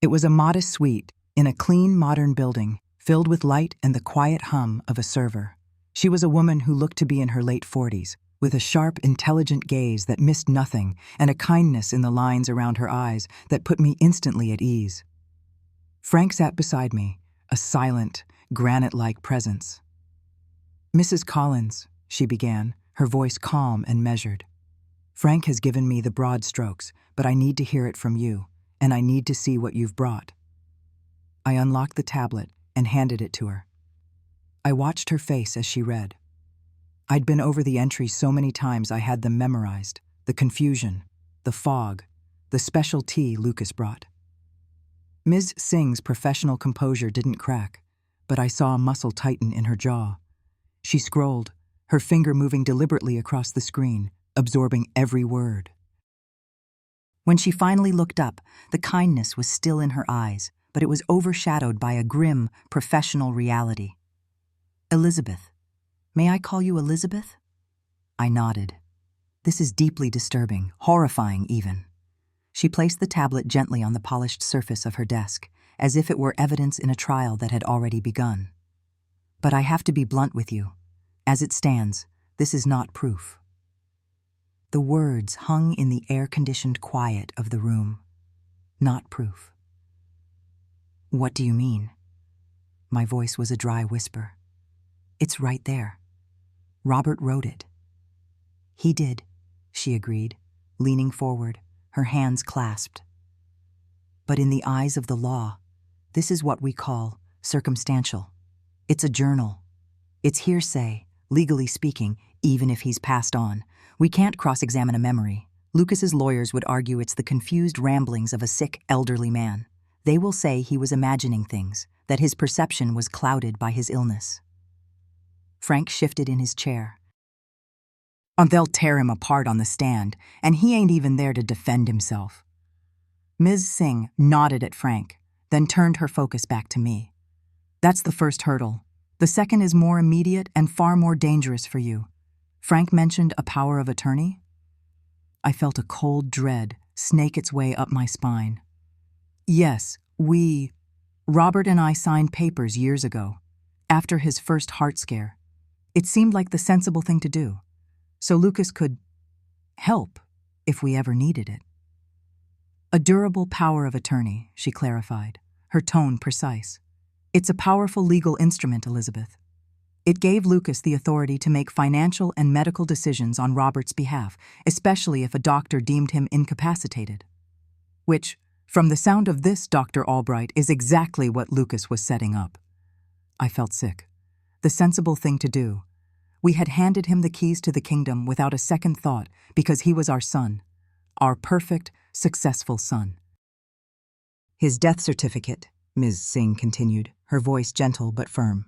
It was a modest suite in a clean, modern building, filled with light and the quiet hum of a server. She was a woman who looked to be in her late 40s, with a sharp, intelligent gaze that missed nothing and a kindness in the lines around her eyes that put me instantly at ease. Frank sat beside me, a silent, granite-like presence. "Mrs. Collins," she began, her voice calm and measured. "Frank has given me the broad strokes, but I need to hear it from you, and I need to see what you've brought." I unlocked the tablet and handed it to her. I watched her face as she read. I'd been over the entries so many times I had them memorized, the confusion, the fog, the special tea Lucas brought. Ms. Singh's professional composure didn't crack, but I saw a muscle tighten in her jaw. She scrolled, her finger moving deliberately across the screen, absorbing every word. When she finally looked up, the kindness was still in her eyes, but it was overshadowed by a grim, professional reality. "Elizabeth, May I call you Elizabeth? I nodded. This is deeply disturbing, horrifying even. She placed the tablet gently on the polished surface of her desk, as if it were evidence in a trial that had already begun. But I have to be blunt with you. As it stands, this is not proof. The words hung in the air-conditioned quiet of the room. Not proof. What do you mean? My voice was a dry whisper. It's right there. Robert wrote it. He did, she agreed, leaning forward, her hands clasped. But in the eyes of the law, this is what we call circumstantial. It's a journal. It's hearsay, legally speaking, even if he's passed on. We can't cross-examine a memory. Lucas's lawyers would argue it's the confused ramblings of a sick, elderly man. They will say he was imagining things, that his perception was clouded by his illness. Frank shifted in his chair. They'll tear him apart on the stand, and he ain't even there to defend himself. Ms. Singh nodded at Frank, then turned her focus back to me. That's the first hurdle. The second is more immediate and far more dangerous for you. Frank mentioned a power of attorney. I felt a cold dread snake its way up my spine. Yes, Robert and I signed papers years ago, after his first heart scare. It seemed like the sensible thing to do, so Lucas could help if we ever needed it. A durable power of attorney, she clarified, her tone precise. It's a powerful legal instrument, Elizabeth. It gave Lucas the authority to make financial and medical decisions on Robert's behalf, especially if a doctor deemed him incapacitated. Which, from the sound of this, Dr. Albright, is exactly what Lucas was setting up. I felt sick. The sensible thing to do. We had handed him the keys to the kingdom without a second thought because he was our son. Our perfect, successful son. His death certificate, Ms. Singh continued, her voice gentle but firm.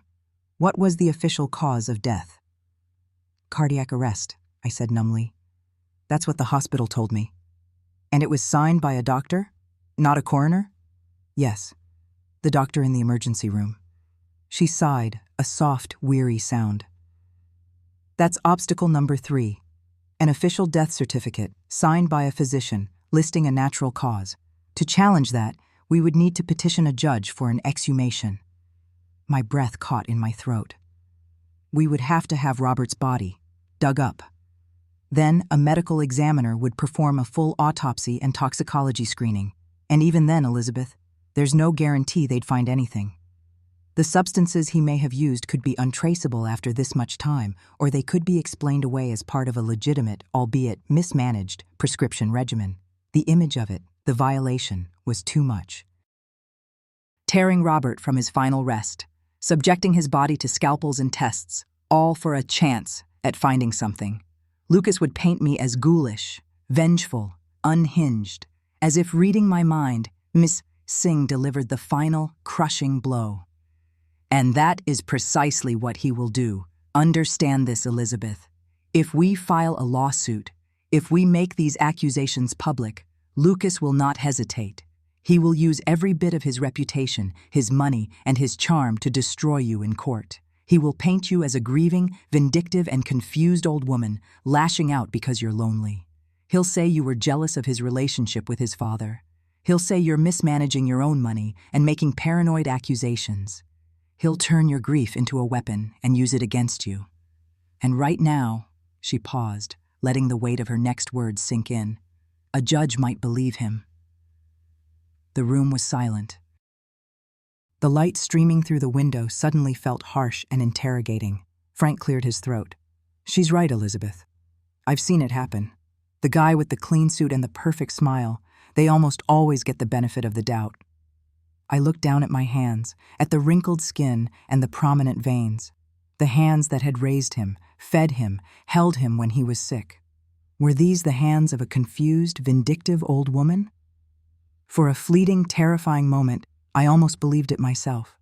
What was the official cause of death? Cardiac arrest, I said numbly. That's what the hospital told me. And it was signed by a doctor? Not a coroner? Yes, the doctor in the emergency room. She sighed, a soft, weary sound. That's obstacle number 3. An official death certificate, signed by a physician, listing a natural cause. To challenge that, we would need to petition a judge for an exhumation. My breath caught in my throat. We would have to have Robert's body dug up. Then a medical examiner would perform a full autopsy and toxicology screening. And even then, Elizabeth, there's no guarantee they'd find anything. The substances he may have used could be untraceable after this much time, or they could be explained away as part of a legitimate, albeit mismanaged, prescription regimen. The image of it, the violation, was too much. Tearing Robert from his final rest, subjecting his body to scalpels and tests, all for a chance at finding something. Lucas would paint me as ghoulish, vengeful, unhinged, as if reading my mind, Miss Singh delivered the final, crushing blow. And that is precisely what he will do. Understand this, Elizabeth. If we file a lawsuit, if we make these accusations public, Lucas will not hesitate. He will use every bit of his reputation, his money, and his charm to destroy you in court. He will paint you as a grieving, vindictive, and confused old woman, lashing out because you're lonely. He'll say you were jealous of his relationship with his father. He'll say you're mismanaging your own money and making paranoid accusations. He'll turn your grief into a weapon and use it against you. And right now, she paused, letting the weight of her next words sink in. A judge might believe him. The room was silent. The light streaming through the window suddenly felt harsh and interrogating. Frank cleared his throat. She's right, Elizabeth. I've seen it happen. The guy with the clean suit and the perfect smile, they almost always get the benefit of the doubt. I looked down at my hands, at the wrinkled skin and the prominent veins. The hands that had raised him, fed him, held him when he was sick. Were these the hands of a confused, vindictive old woman? For a fleeting, terrifying moment, I almost believed it myself.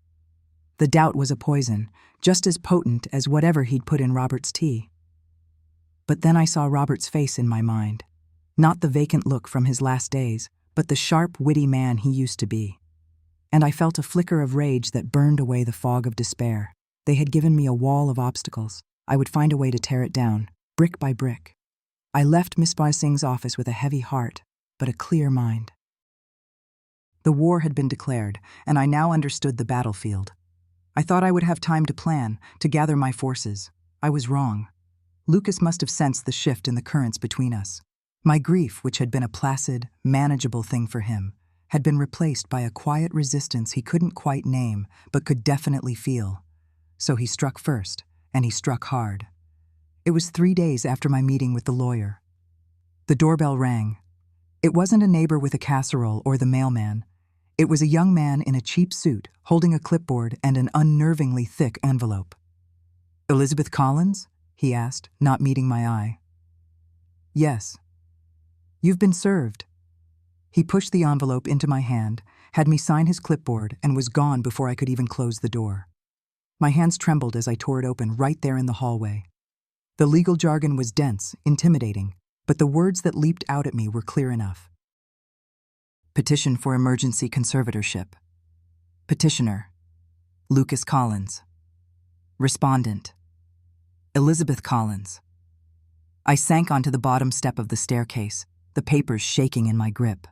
The doubt was a poison, just as potent as whatever he'd put in Robert's tea. But then I saw Robert's face in my mind. Not the vacant look from his last days, but the sharp, witty man he used to be. And I felt a flicker of rage that burned away the fog of despair. They had given me a wall of obstacles, I would find a way to tear it down, brick by brick. I left Miss Bai Singh's office with a heavy heart, but a clear mind. The war had been declared, and I now understood the battlefield. I thought I would have time to plan, to gather my forces. I was wrong. Lucas must have sensed the shift in the currents between us. My grief, which had been a placid, manageable thing for him, had been replaced by a quiet resistance he couldn't quite name, but could definitely feel. So he struck first, and he struck hard. It was 3 days after my meeting with the lawyer. The doorbell rang. It wasn't a neighbor with a casserole or the mailman. It was a young man in a cheap suit, holding a clipboard and an unnervingly thick envelope. "Elizabeth Collins?" he asked, not meeting my eye. "Yes." "You've been served." He pushed the envelope into my hand, had me sign his clipboard, and was gone before I could even close the door. My hands trembled as I tore it open right there in the hallway. The legal jargon was dense, intimidating, but the words that leaped out at me were clear enough. Petition for emergency conservatorship. Petitioner: Lucas Collins. Respondent: Elizabeth Collins. I sank onto the bottom step of the staircase, the papers shaking in my grip.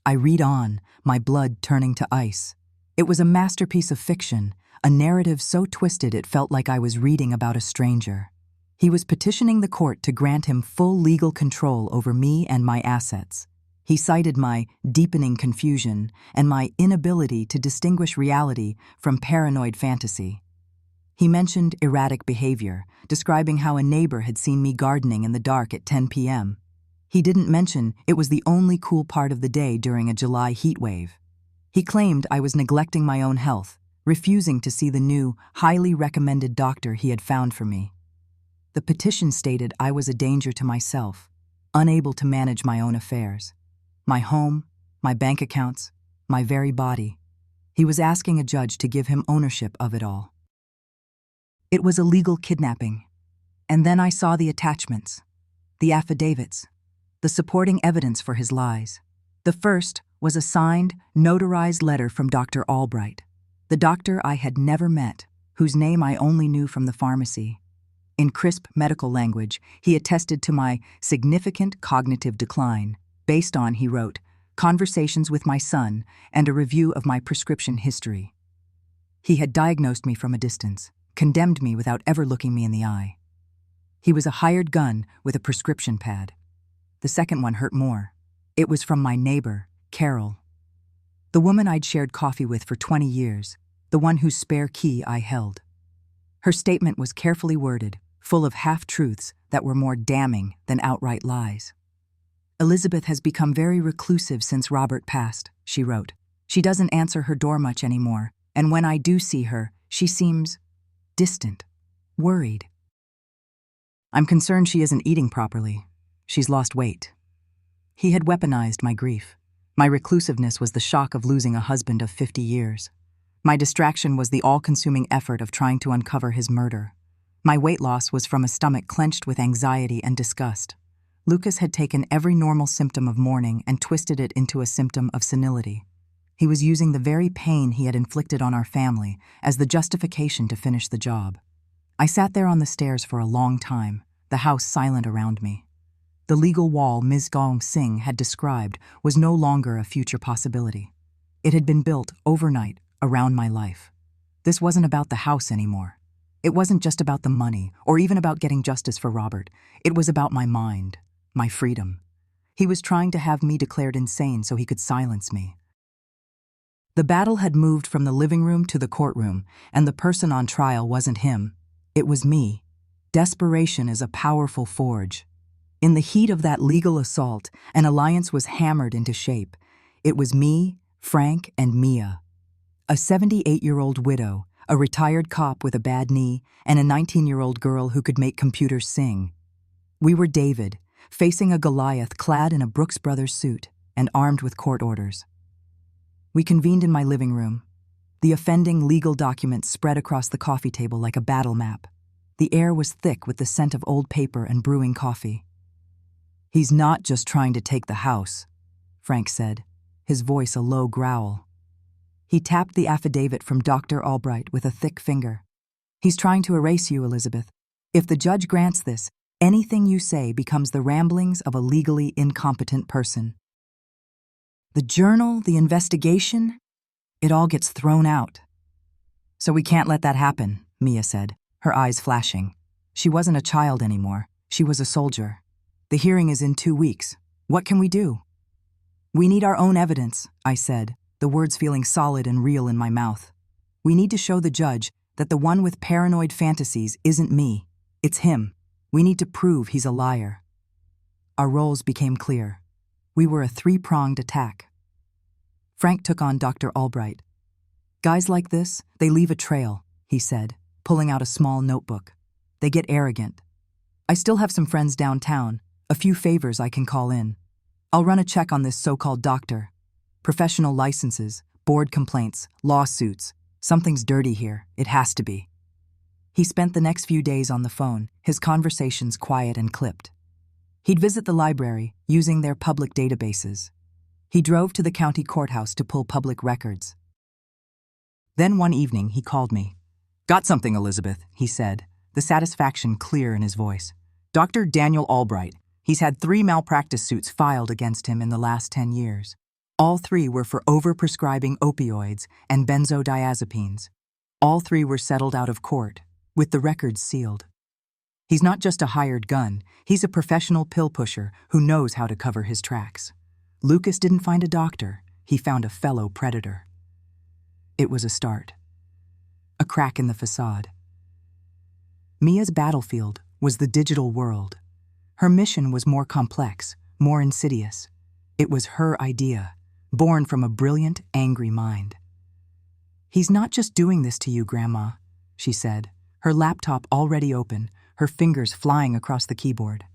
I read on, my blood turning to ice. It was a masterpiece of fiction, a narrative so twisted it felt like I was reading about a stranger. He was petitioning the court to grant him full legal control over me and my assets. He cited my deepening confusion and my inability to distinguish reality from paranoid fantasy. He mentioned erratic behavior, describing how a neighbor had seen me gardening in the dark at 10 p.m. He didn't mention it was the only cool part of the day during a July heat wave. He claimed I was neglecting my own health, refusing to see the new, highly recommended doctor he had found for me. The petition stated I was a danger to myself, unable to manage my own affairs. My home, my bank accounts, my very body. He was asking a judge to give him ownership of it all. It was a legal kidnapping. And then I saw the attachments, the affidavits, the supporting evidence for his lies. The first was a signed, notarized letter from Dr. Albright, the doctor I had never met, whose name I only knew from the pharmacy. In crisp medical language, he attested to my significant cognitive decline, based on, he wrote, conversations with my son and a review of my prescription history. He had diagnosed me from a distance, condemned me without ever looking me in the eye. He was a hired gun with a prescription pad. The second one hurt more. It was from my neighbor, Carol. The woman I'd shared coffee with for 20 years, the one whose spare key I held. Her statement was carefully worded, full of half-truths that were more damning than outright lies. Elizabeth has become very reclusive since Robert passed, she wrote. She doesn't answer her door much anymore, and when I do see her, she seems distant, worried. I'm concerned she isn't eating properly. She's lost weight. He had weaponized my grief. My reclusiveness was the shock of losing a husband of 50 years. My distraction was the all-consuming effort of trying to uncover his murder. My weight loss was from a stomach clenched with anxiety and disgust. Lucas had taken every normal symptom of mourning and twisted it into a symptom of senility. He was using the very pain he had inflicted on our family as the justification to finish the job. I sat there on the stairs for a long time, the house silent around me. The legal wall Ms. Gong Singh had described was no longer a future possibility. It had been built overnight around my life. This wasn't about the house anymore. It wasn't just about the money or even about getting justice for Robert. It was about my mind, my freedom. He was trying to have me declared insane so he could silence me. The battle had moved from the living room to the courtroom, and the person on trial wasn't him. It was me. Desperation is a powerful forge. In the heat of that legal assault, an alliance was hammered into shape. It was me, Frank, and Mia. A 78-year-old widow, a retired cop with a bad knee, and a 19-year-old girl who could make computers sing. We were David, facing a Goliath clad in a Brooks Brothers suit and armed with court orders. We convened in my living room. The offending legal documents spread across the coffee table like a battle map. The air was thick with the scent of old paper and brewing coffee. "He's not just trying to take the house," Frank said, his voice a low growl. He tapped the affidavit from Dr. Albright with a thick finger. "He's trying to erase you, Elizabeth. If the judge grants this, anything you say becomes the ramblings of a legally incompetent person. The journal, the investigation, it all gets thrown out. So we can't let that happen, Mia said, her eyes flashing. She wasn't a child anymore. She was a soldier. The hearing is in 2 weeks. What can we do? We need our own evidence, I said, the words feeling solid and real in my mouth. We need to show the judge that the one with paranoid fantasies isn't me. It's him. We need to prove he's a liar. Our roles became clear. We were a 3-pronged attack. Frank took on Dr. Albright. Guys like this, they leave a trail, he said, pulling out a small notebook. They get arrogant. I still have some friends downtown, a few favors I can call in. I'll run a check on this so-called doctor. Professional licenses, board complaints, lawsuits. Something's dirty here. It has to be. He spent the next few days on the phone, his conversations quiet and clipped. He'd visit the library, using their public databases. He drove to the county courthouse to pull public records. Then one evening, he called me. Got something, Elizabeth, he said, the satisfaction clear in his voice. Dr. Daniel Albright. He's had 3 malpractice suits filed against him in the last 10 years. All 3 were for overprescribing opioids and benzodiazepines. All 3 were settled out of court, with the records sealed. He's not just a hired gun, he's a professional pill pusher who knows how to cover his tracks. Lucas didn't find a doctor, he found a fellow predator. It was a start. A crack in the facade. Mia's battlefield was the digital world. Her mission was more complex, more insidious. It was her idea, born from a brilliant, angry mind. He's not just doing this to you, Grandma, she said, her laptop already open, her fingers flying across the keyboard.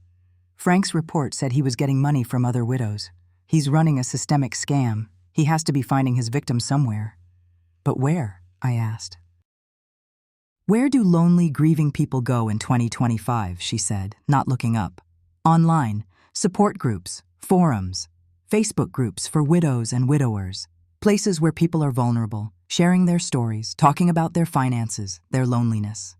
Frank's report said he was getting money from other widows. He's running a systemic scam. He has to be finding his victims somewhere. But where? I asked. Where do lonely, grieving people go in 2025, she said, not looking up. Online, support groups, forums, Facebook groups for widows and widowers, places where people are vulnerable, sharing their stories, talking about their finances, their loneliness.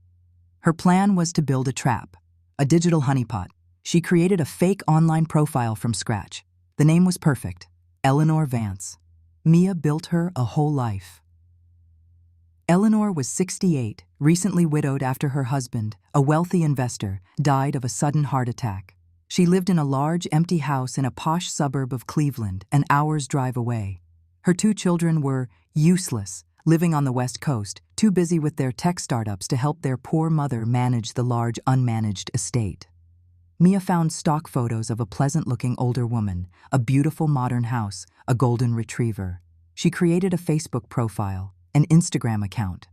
Her plan was to build a trap, a digital honeypot. She created a fake online profile from scratch. The name was perfect, Eleanor Vance. Mia built her a whole life. Eleanor was 68, recently widowed after her husband, a wealthy investor, died of a sudden heart attack. She lived in a large, empty house in a posh suburb of Cleveland, an hour's drive away. Her 2 children were useless, living on the West Coast, too busy with their tech startups to help their poor mother manage the large, unmanaged estate. Mia found stock photos of a pleasant-looking older woman, a beautiful modern house, a golden retriever. She created a Facebook profile, an Instagram account.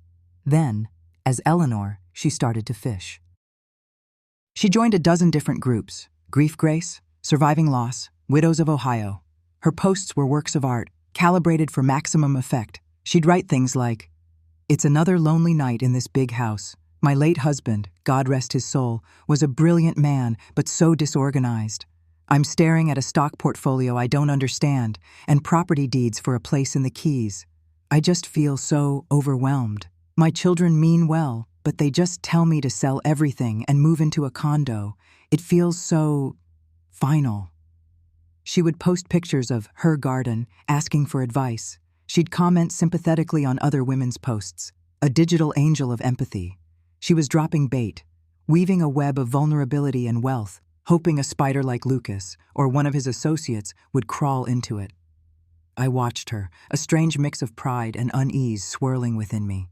Then, as Eleanor, she started to fish. She joined a dozen different groups: Grief Grace, Surviving Loss, Widows of Ohio. Her posts were works of art, calibrated for maximum effect. She'd write things like, "It's another lonely night in this big house. My late husband, God rest his soul, was a brilliant man, but so disorganized. I'm staring at a stock portfolio I don't understand, and property deeds for a place in the Keys. I just feel so overwhelmed. My children mean well, but they just tell me to sell everything and move into a condo. It feels so final." She would post pictures of her garden, asking for advice. She'd comment sympathetically on other women's posts, a digital angel of empathy. She was dropping bait, weaving a web of vulnerability and wealth, hoping a spider like Lucas or one of his associates would crawl into it. I watched her, a strange mix of pride and unease swirling within me.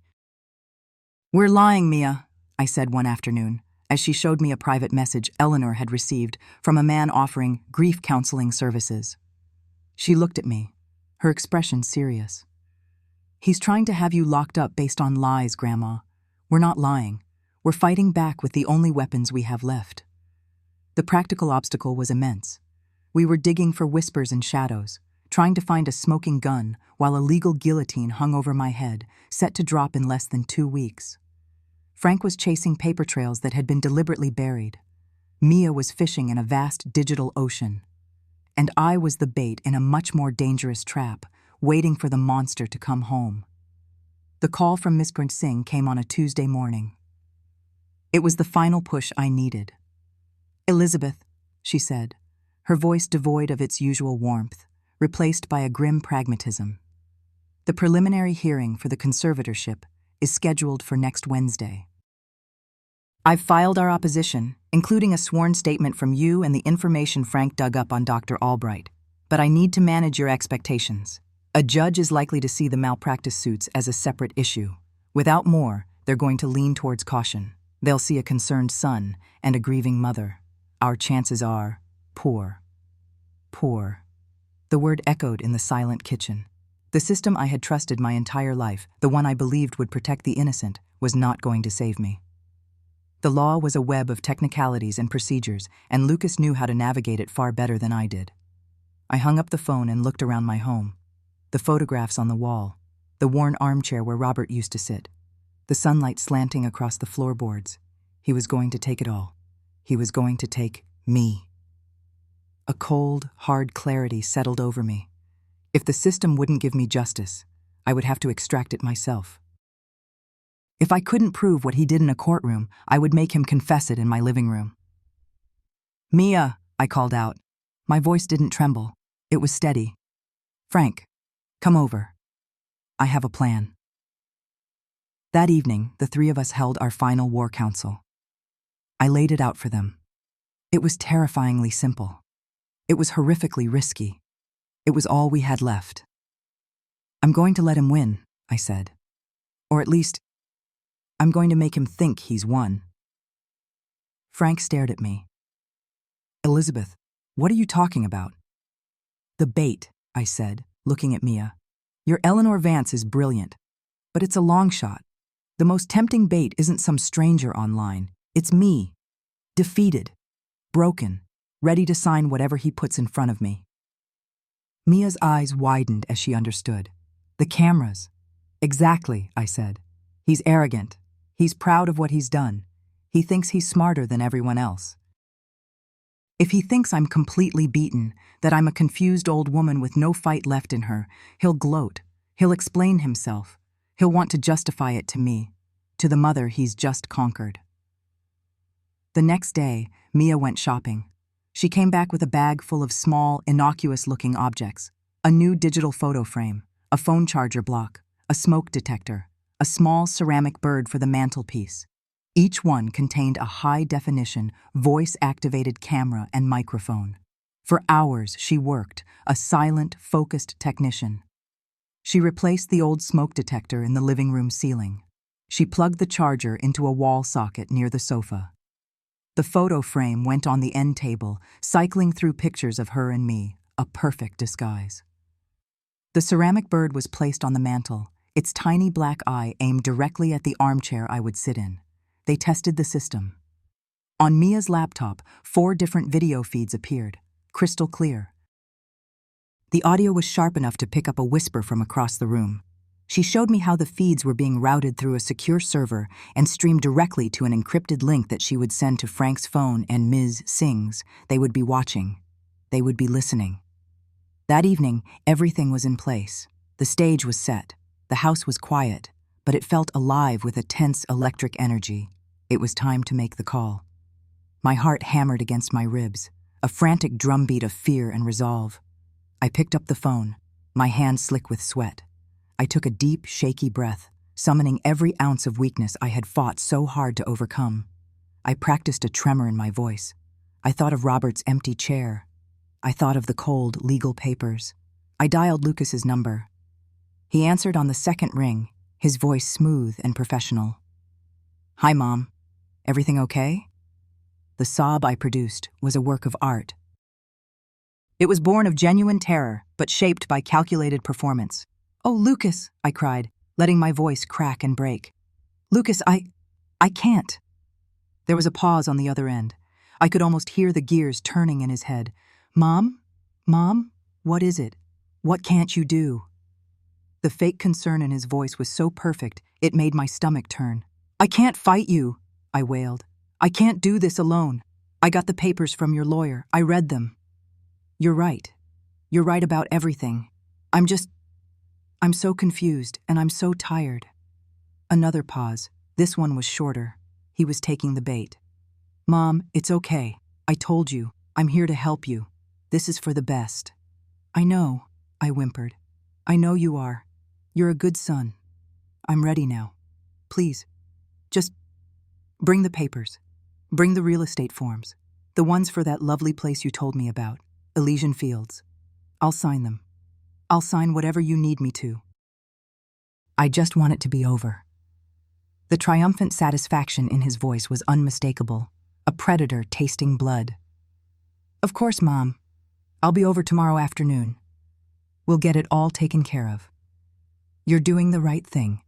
"We're lying, Mia," I said one afternoon, as she showed me a private message Eleanor had received from a man offering grief counseling services. She looked at me, her expression serious. "He's trying to have you locked up based on lies, Grandma. We're not lying. We're fighting back with the only weapons we have left." The practical obstacle was immense. We were digging for whispers and shadows, trying to find a smoking gun while a legal guillotine hung over my head, set to drop in less than 2 weeks. Frank was chasing paper trails that had been deliberately buried. Mia was fishing in a vast digital ocean. And I was the bait in a much more dangerous trap, waiting for the monster to come home. The call from Miss Singh came on a Tuesday morning. It was the final push I needed. "Elizabeth," she said, her voice devoid of its usual warmth, replaced by a grim pragmatism. "The preliminary hearing for the conservatorship is scheduled for next Wednesday. I've filed our opposition, including a sworn statement from you and the information Frank dug up on Dr. Albright. But I need to manage your expectations. A judge is likely to see the malpractice suits as a separate issue. Without more, they're going to lean towards caution. They'll see a concerned son and a grieving mother. Our chances are poor. Poor. The word echoed in the silent kitchen. The system I had trusted my entire life, the one I believed would protect the innocent, was not going to save me. The law was a web of technicalities and procedures, and Lucas knew how to navigate it far better than I did. I hung up the phone and looked around my home. The photographs on the wall, the worn armchair where Robert used to sit, the sunlight slanting across the floorboards. He was going to take it all. He was going to take me. A cold, hard clarity settled over me. If the system wouldn't give me justice, I would have to extract it myself. If I couldn't prove what he did in a courtroom, I would make him confess it in my living room. "Mia," I called out. My voice didn't tremble. It was steady. "Frank, come over. I have a plan." That evening, the three of us held our final war council. I laid it out for them. It was terrifyingly simple. It was horrifically risky. It was all we had left. "I'm going to let him win," I said. "Or at least, I'm going to make him think he's won." Frank stared at me. "Elizabeth, what are you talking about?" "The bait," I said, looking at Mia. "Your Eleanor Vance is brilliant, but it's a long shot. The most tempting bait isn't some stranger online. It's me, defeated, broken, ready to sign whatever he puts in front of me." Mia's eyes widened as she understood. "The cameras." "Exactly," I said. "He's arrogant. He's proud of what he's done. He thinks he's smarter than everyone else. If he thinks I'm completely beaten, that I'm a confused old woman with no fight left in her, he'll gloat. He'll explain himself. He'll want to justify it to me, to the mother he's just conquered." The next day, Mia went shopping. She came back with a bag full of small, innocuous-looking objects: a new digital photo frame, a phone charger block, a smoke detector, a small ceramic bird for the mantelpiece. Each one contained a high-definition, voice-activated camera and microphone. For hours she worked, a silent, focused technician. She replaced the old smoke detector in the living room ceiling. She plugged the charger into a wall socket near the sofa. The photo frame went on the end table, cycling through pictures of her and me, a perfect disguise. The ceramic bird was placed on the mantel, its tiny black eye aimed directly at the armchair I would sit in. They tested the system. On Mia's laptop, 4 different video feeds appeared, crystal clear. The audio was sharp enough to pick up a whisper from across the room. She showed me how the feeds were being routed through a secure server and streamed directly to an encrypted link that she would send to Frank's phone and Ms. Singh's. They would be watching. They would be listening. That evening, everything was in place. The stage was set. The house was quiet, but it felt alive with a tense electric energy. It was time to make the call. My heart hammered against my ribs, a frantic drumbeat of fear and resolve. I picked up the phone, my hands slick with sweat. I took a deep, shaky breath, summoning every ounce of weakness I had fought so hard to overcome. I practiced a tremor in my voice. I thought of Robert's empty chair. I thought of the cold, legal papers. I dialed Lucas's number. He answered on the second ring, his voice smooth and professional. "Hi, Mom. Everything okay?" The sob I produced was a work of art. It was born of genuine terror, but shaped by calculated performance. "Oh, Lucas," I cried, letting my voice crack and break. "Lucas, I can't." There was a pause on the other end. I could almost hear the gears turning in his head. "Mom? Mom? What is it? What can't you do?" The fake concern in his voice was so perfect, it made my stomach turn. "I can't fight you," I wailed. "I can't do this alone. I got the papers from your lawyer. I read them." "You're right. You're right about everything. I'm so confused, and I'm so tired." Another pause. This one was shorter. He was taking the bait. "Mom, it's okay. I told you. I'm here to help you. This is for the best." "I know," I whimpered. "I know you are. You're a good son. I'm ready now. Please, just bring the papers. Bring the real estate forms. The ones for that lovely place you told me about, Elysian Fields. I'll sign them. I'll sign whatever you need me to." I just want it to be over. The triumphant satisfaction in his voice was unmistakable, a predator tasting blood. "Of course, Mom. I'll be over tomorrow afternoon. We'll get it all taken care of. You're doing the right thing.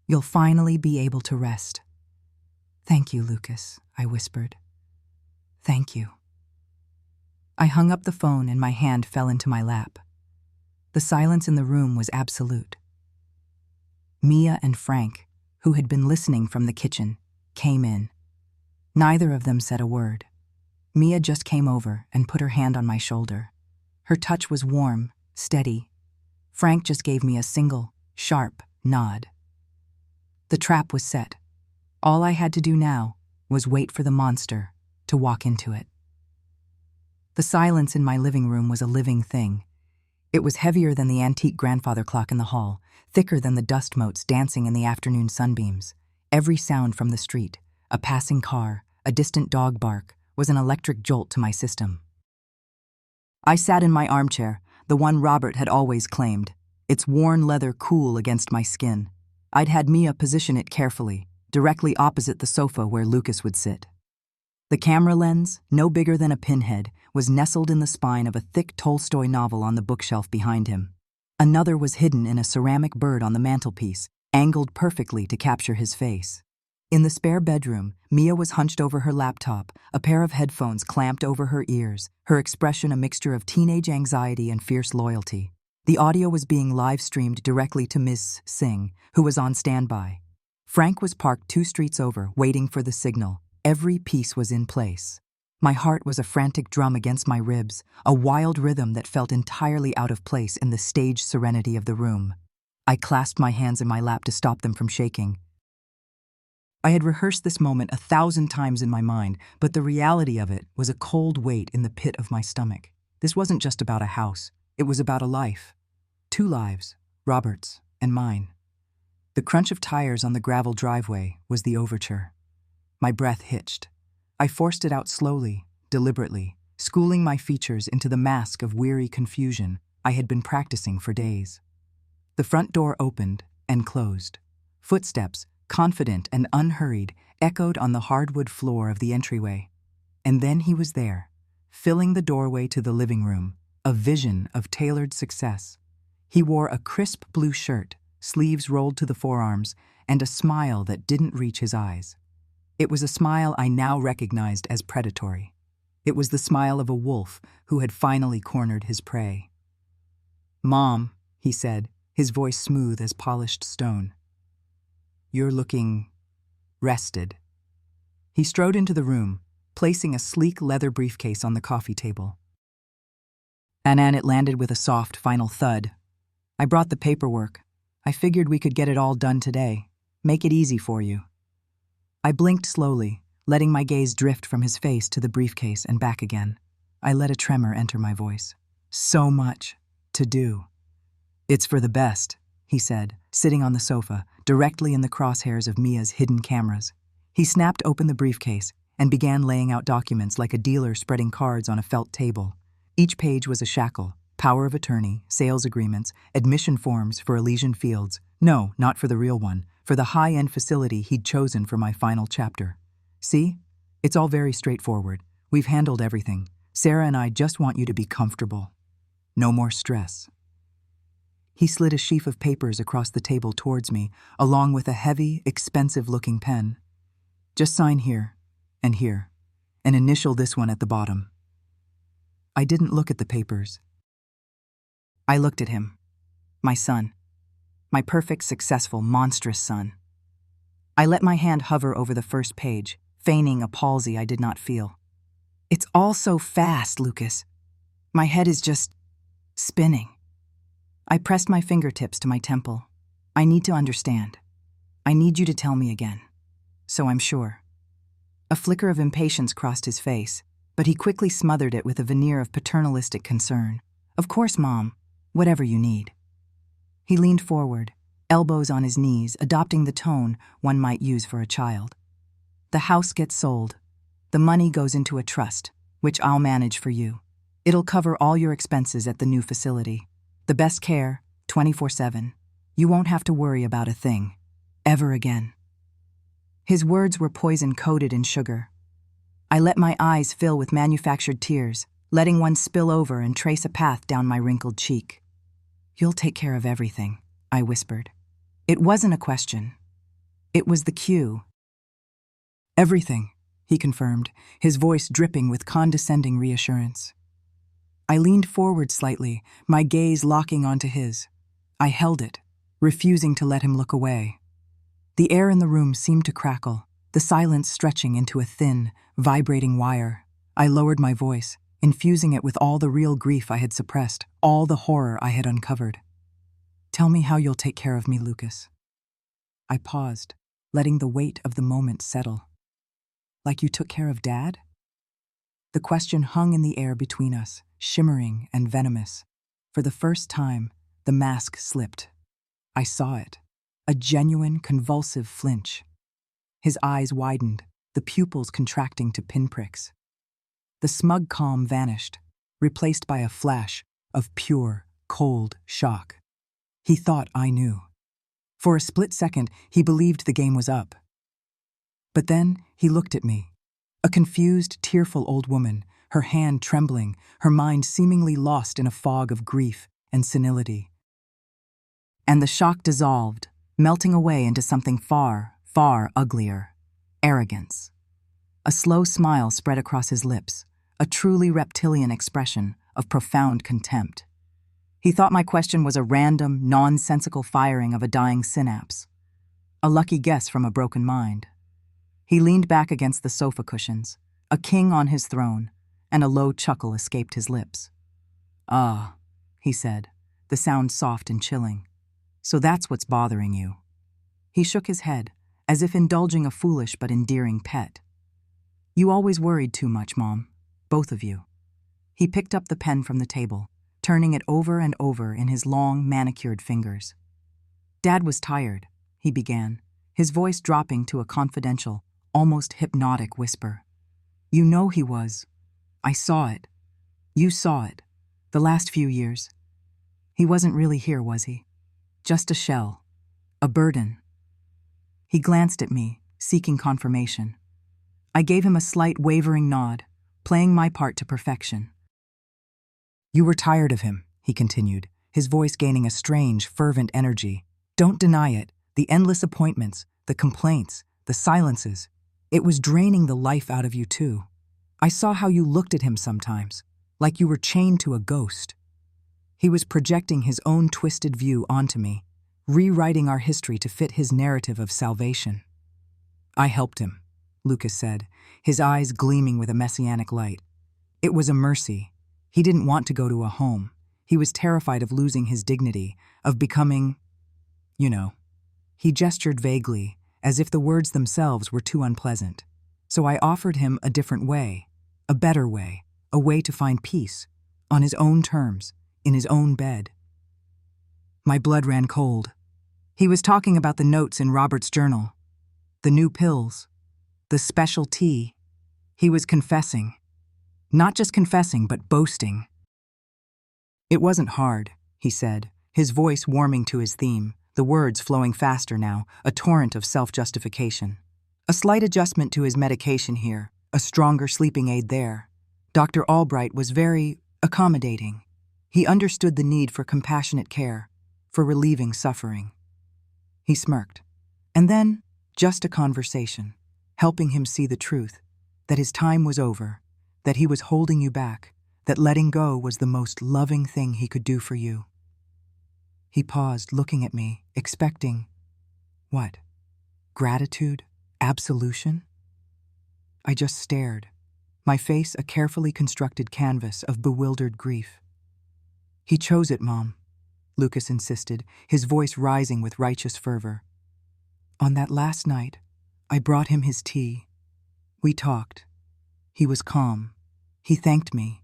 You'll finally be able to rest." "Thank you, Lucas," I whispered. "Thank you." I hung up the phone and my hand fell into my lap. The silence in the room was absolute. Mia and Frank, who had been listening from the kitchen, came in. Neither of them said a word. Mia just came over and put her hand on my shoulder. Her touch was warm, steady. Frank just gave me a single, sharp nod. The trap was set. All I had to do now was wait for the monster to walk into it. The silence in my living room was a living thing. It was heavier than the antique grandfather clock in the hall, thicker than the dust motes dancing in the afternoon sunbeams. Every sound from the street, a passing car, a distant dog bark, was an electric jolt to my system. I sat in my armchair, the one Robert had always claimed, its worn leather cool against my skin. I'd had Mia position it carefully, directly opposite the sofa where Lucas would sit. The camera lens, no bigger than a pinhead, was nestled in the spine of a thick Tolstoy novel on the bookshelf behind him. Another was hidden in a ceramic bird on the mantelpiece, angled perfectly to capture his face. In the spare bedroom, Mia was hunched over her laptop, a pair of headphones clamped over her ears, her expression a mixture of teenage anxiety and fierce loyalty. The audio was being live-streamed directly to Miss Singh, who was on standby. Frank was parked 2 streets over, waiting for the signal. Every piece was in place. My heart was a frantic drum against my ribs, a wild rhythm that felt entirely out of place in the staged serenity of the room. I clasped my hands in my lap to stop them from shaking. I had rehearsed this moment 1,000 times in my mind, but the reality of it was a cold weight in the pit of my stomach. This wasn't just about a house. It was about a life. 2 lives, Robert's and mine. The crunch of tires on the gravel driveway was the overture. My breath hitched. I forced it out slowly, deliberately, schooling my features into the mask of weary confusion I had been practicing for days. The front door opened and closed. Footsteps, confident and unhurried, echoed on the hardwood floor of the entryway. And then he was there, filling the doorway to the living room, a vision of tailored success. He wore a crisp blue shirt, sleeves rolled to the forearms, and a smile that didn't reach his eyes. It was a smile I now recognized as predatory. It was the smile of a wolf who had finally cornered his prey. "Mom," he said, his voice smooth as polished stone. "You're looking rested." He strode into the room, placing a sleek leather briefcase on the coffee table. And it landed with a soft, final thud. "I brought the paperwork. I figured we could get it all done today. Make it easy for you." I blinked slowly, letting my gaze drift from his face to the briefcase and back again. I let a tremor enter my voice. "So much to do." "It's for the best," he said, sitting on the sofa, directly in the crosshairs of Mia's hidden cameras. He snapped open the briefcase and began laying out documents like a dealer spreading cards on a felt table. Each page was a shackle: power of attorney, sales agreements, admission forms for Elysian Fields. No, not for the real one, for the high-end facility he'd chosen for my final chapter. "See? It's all very straightforward. We've handled everything. Sarah and I just want you to be comfortable. No more stress." He slid a sheaf of papers across the table towards me, along with a heavy, expensive-looking pen. "Just sign here and here, and initial this one at the bottom." I didn't look at the papers. I looked at him. My son. My perfect, successful, monstrous son. I let my hand hover over the first page, feigning a palsy I did not feel. "It's all so fast, Lucas. My head is just spinning." I pressed my fingertips to my temple. "I need to understand. I need you to tell me again. So I'm sure." A flicker of impatience crossed his face, but he quickly smothered it with a veneer of paternalistic concern. "Of course, Mom. Whatever you need." He leaned forward, elbows on his knees, adopting the tone one might use for a child. "The house gets sold. The money goes into a trust, which I'll manage for you. It'll cover all your expenses at the new facility. The best care, 24/7. You won't have to worry about a thing. Ever again." His words were poison-coated in sugar. I let my eyes fill with manufactured tears, letting one spill over and trace a path down my wrinkled cheek. "You'll take care of everything," I whispered. It wasn't a question. It was the cue. "Everything," he confirmed, his voice dripping with condescending reassurance. I leaned forward slightly, my gaze locking onto his. I held it, refusing to let him look away. The air in the room seemed to crackle, the silence stretching into a thin, vibrating wire. I lowered my voice, infusing it with all the real grief I had suppressed, all the horror I had uncovered. "Tell me how you'll take care of me, Lucas." I paused, letting the weight of the moment settle. "Like you took care of Dad?" The question hung in the air between us, shimmering and venomous. For the first time, the mask slipped. I saw it, a genuine, convulsive flinch. His eyes widened, the pupils contracting to pinpricks. The smug calm vanished, replaced by a flash of pure, cold shock. He thought I knew. For a split second, he believed the game was up. But then he looked at me, a confused, tearful old woman, her hand trembling, her mind seemingly lost in a fog of grief and senility. And the shock dissolved, melting away into something far, far uglier: arrogance. A slow smile spread across his lips, a truly reptilian expression of profound contempt. He thought my question was a random, nonsensical firing of a dying synapse, a lucky guess from a broken mind. He leaned back against the sofa cushions, a king on his throne, and a low chuckle escaped his lips. "Ah," he said, the sound soft and chilling. "So that's what's bothering you." He shook his head, as if indulging a foolish but endearing pet. "You always worried too much, Mom. Both of you." He picked up the pen from the table, turning it over and over in his long, manicured fingers. "Dad was tired," he began, his voice dropping to a confidential, almost hypnotic whisper. "You know he was. I saw it. You saw it. The last few years. He wasn't really here, was he? Just a shell. A burden." He glanced at me, seeking confirmation. I gave him a slight wavering nod, playing my part to perfection. "You were tired of him," he continued, his voice gaining a strange, fervent energy. "Don't deny it. The endless appointments, the complaints, the silences. It was draining the life out of you too. I saw how you looked at him sometimes, like you were chained to a ghost." He was projecting his own twisted view onto me, rewriting our history to fit his narrative of salvation. "I helped him," Lucas said, his eyes gleaming with a messianic light. "It was a mercy. He didn't want to go to a home. He was terrified of losing his dignity, of becoming, you know." He gestured vaguely, as if the words themselves were too unpleasant. "So I offered him a different way, a better way, a way to find peace, on his own terms, in his own bed." My blood ran cold. He was talking about the notes in Robert's journal, the new pills, the special tea. He was confessing. Not just confessing, but boasting. "It wasn't hard," he said, his voice warming to his theme, the words flowing faster now, a torrent of self-justification. "A slight adjustment to his medication here, a stronger sleeping aid there. Dr. Albright was very accommodating. He understood the need for compassionate care, for relieving suffering." He smirked. "And then, just a conversation, helping him see the truth, that his time was over, that he was holding you back, that letting go was the most loving thing he could do for you." He paused, looking at me, expecting, what? Gratitude? Absolution? I just stared, my face a carefully constructed canvas of bewildered grief. "He chose it, Mom," Lucas insisted, his voice rising with righteous fervor. "On that last night, I brought him his tea. We talked. He was calm. He thanked me.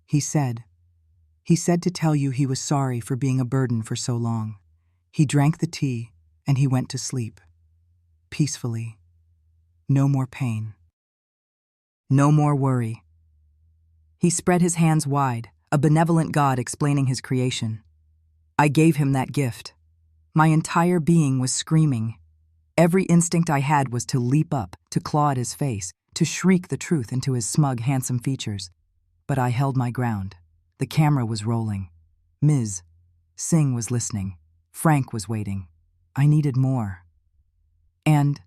He said to tell you he was sorry for being a burden for so long. He drank the tea, and he went to sleep. Peacefully. No more pain. No more worry. He spread his hands wide, a benevolent God explaining his creation. I gave him that gift. My entire being was screaming. Every instinct I had was to leap up, to claw at his face, to shriek the truth into his smug, handsome features. But I held my ground. The camera was rolling. Ms. Singh was listening. Frank was waiting. I needed more. And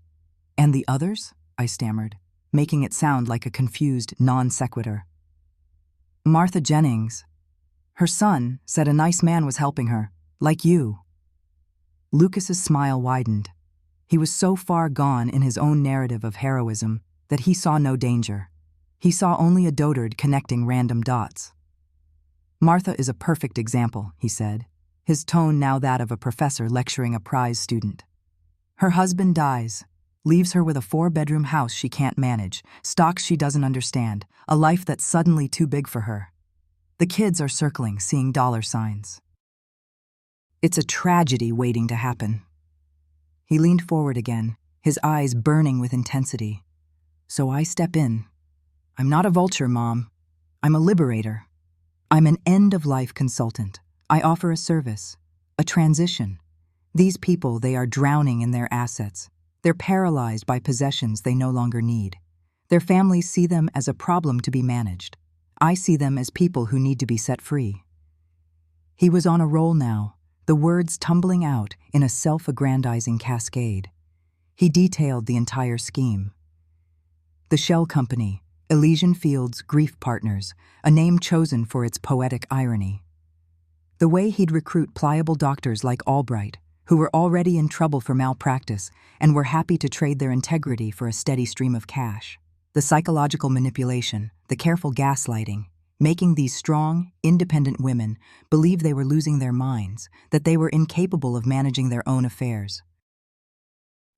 the others? I stammered, making it sound like a confused non sequitur. Martha Jennings. Her son said a nice man was helping her, like you. Lucas's smile widened. He was so far gone in his own narrative of heroism that he saw no danger. He saw only a dotard connecting random dots. Martha is a perfect example, he said, his tone now that of a professor lecturing a prize student. Her husband dies, leaves her with a 4-bedroom house she can't manage, stocks she doesn't understand, a life that's suddenly too big for her. The kids are circling, seeing dollar signs. It's a tragedy waiting to happen. He leaned forward again, his eyes burning with intensity. So I step in. I'm not a vulture, Mom. I'm a liberator. I'm an end-of-life consultant. I offer a service, a transition. These people, they are drowning in their assets. They're paralyzed by possessions they no longer need. Their families see them as a problem to be managed. I see them as people who need to be set free. He was on a roll now, the words tumbling out in a self-aggrandizing cascade. He detailed the entire scheme. The Shell Company, Elysian Fields Grief Partners, a name chosen for its poetic irony. The way he'd recruit pliable doctors like Albright, who were already in trouble for malpractice and were happy to trade their integrity for a steady stream of cash. The psychological manipulation, the careful gaslighting, making these strong, independent women believe they were losing their minds, that they were incapable of managing their own affairs.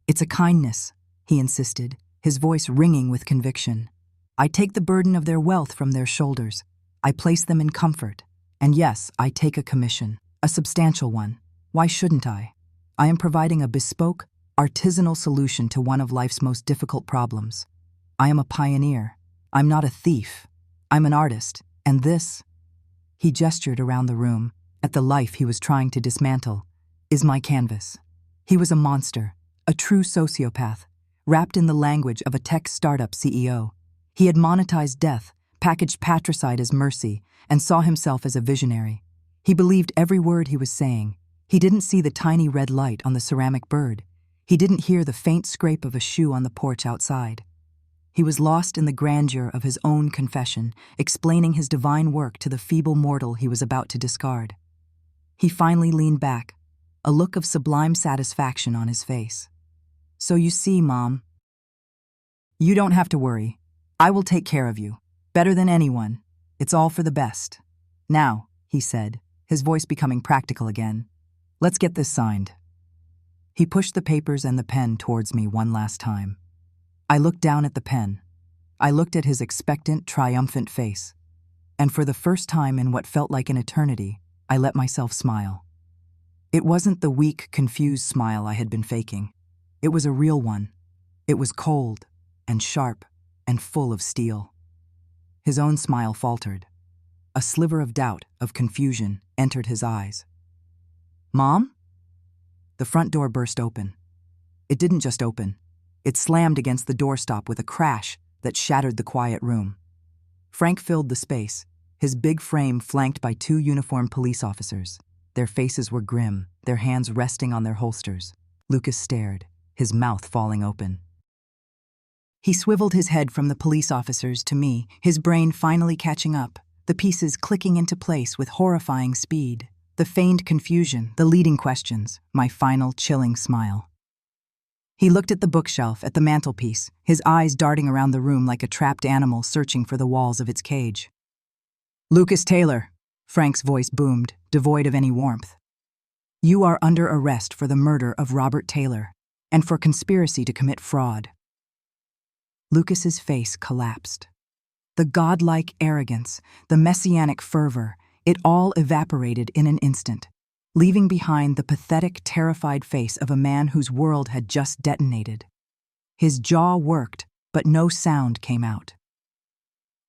It's a kindness, he insisted, his voice ringing with conviction. I take the burden of their wealth from their shoulders. I place them in comfort. And yes, I take a commission, a substantial one. Why shouldn't I? I am providing a bespoke, artisanal solution to one of life's most difficult problems. I am a pioneer. I'm not a thief. I'm an artist. And this, he gestured around the room, at the life he was trying to dismantle, is my canvas. He was a monster, a true sociopath, wrapped in the language of a tech startup CEO. He had monetized death, packaged patricide as mercy, and saw himself as a visionary. He believed every word he was saying. He didn't see the tiny red light on the ceramic bird. He didn't hear the faint scrape of a shoe on the porch outside. He was lost in the grandeur of his own confession, explaining his divine work to the feeble mortal he was about to discard. He finally leaned back, a look of sublime satisfaction on his face. So you see, Mom, you don't have to worry. I will take care of you, better than anyone. It's all for the best. Now, he said, his voice becoming practical again, let's get this signed. He pushed the papers and the pen towards me one last time. I looked down at the pen. I looked at his expectant, triumphant face. And for the first time in what felt like an eternity, I let myself smile. It wasn't the weak, confused smile I had been faking. It was a real one. It was cold and sharp and full of steel. His own smile faltered. A sliver of doubt, of confusion, entered his eyes. Mom? The front door burst open. It didn't just open. It slammed against the doorstop with a crash that shattered the quiet room. Frank filled the space, his big frame flanked by 2 uniformed police officers. Their faces were grim, their hands resting on their holsters. Lucas stared, his mouth falling open. He swiveled his head from the police officers to me, his brain finally catching up, the pieces clicking into place with horrifying speed. The feigned confusion, the leading questions, my final chilling smile. He looked at the bookshelf, at the mantelpiece, his eyes darting around the room like a trapped animal searching for the walls of its cage. Lucas Taylor, Frank's voice boomed, devoid of any warmth. You are under arrest for the murder of Robert Taylor and for conspiracy to commit fraud. Lucas's face collapsed. The godlike arrogance, the messianic fervor, it all evaporated in an instant, leaving behind the pathetic, terrified face of a man whose world had just detonated. His jaw worked, but no sound came out.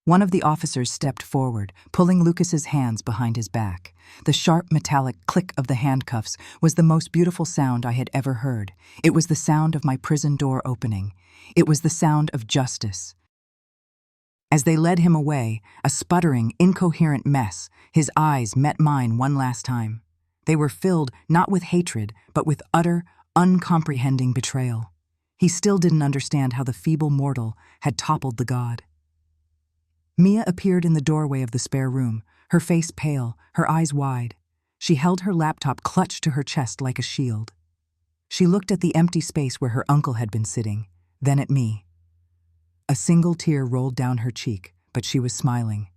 One of the officers stepped forward, pulling Lucas's hands behind his back. The sharp, metallic click of the handcuffs was the most beautiful sound I had ever heard. It was the sound of my prison door opening. It was the sound of justice. As they led him away, a sputtering, incoherent mess, his eyes met mine one last time. They were filled not with hatred, but with utter, uncomprehending betrayal. He still didn't understand how the feeble mortal had toppled the god. Mia appeared in the doorway of the spare room, her face pale, her eyes wide. She held her laptop clutched to her chest like a shield. She looked at the empty space where her uncle had been sitting, then at me. A single tear rolled down her cheek, but she was smiling.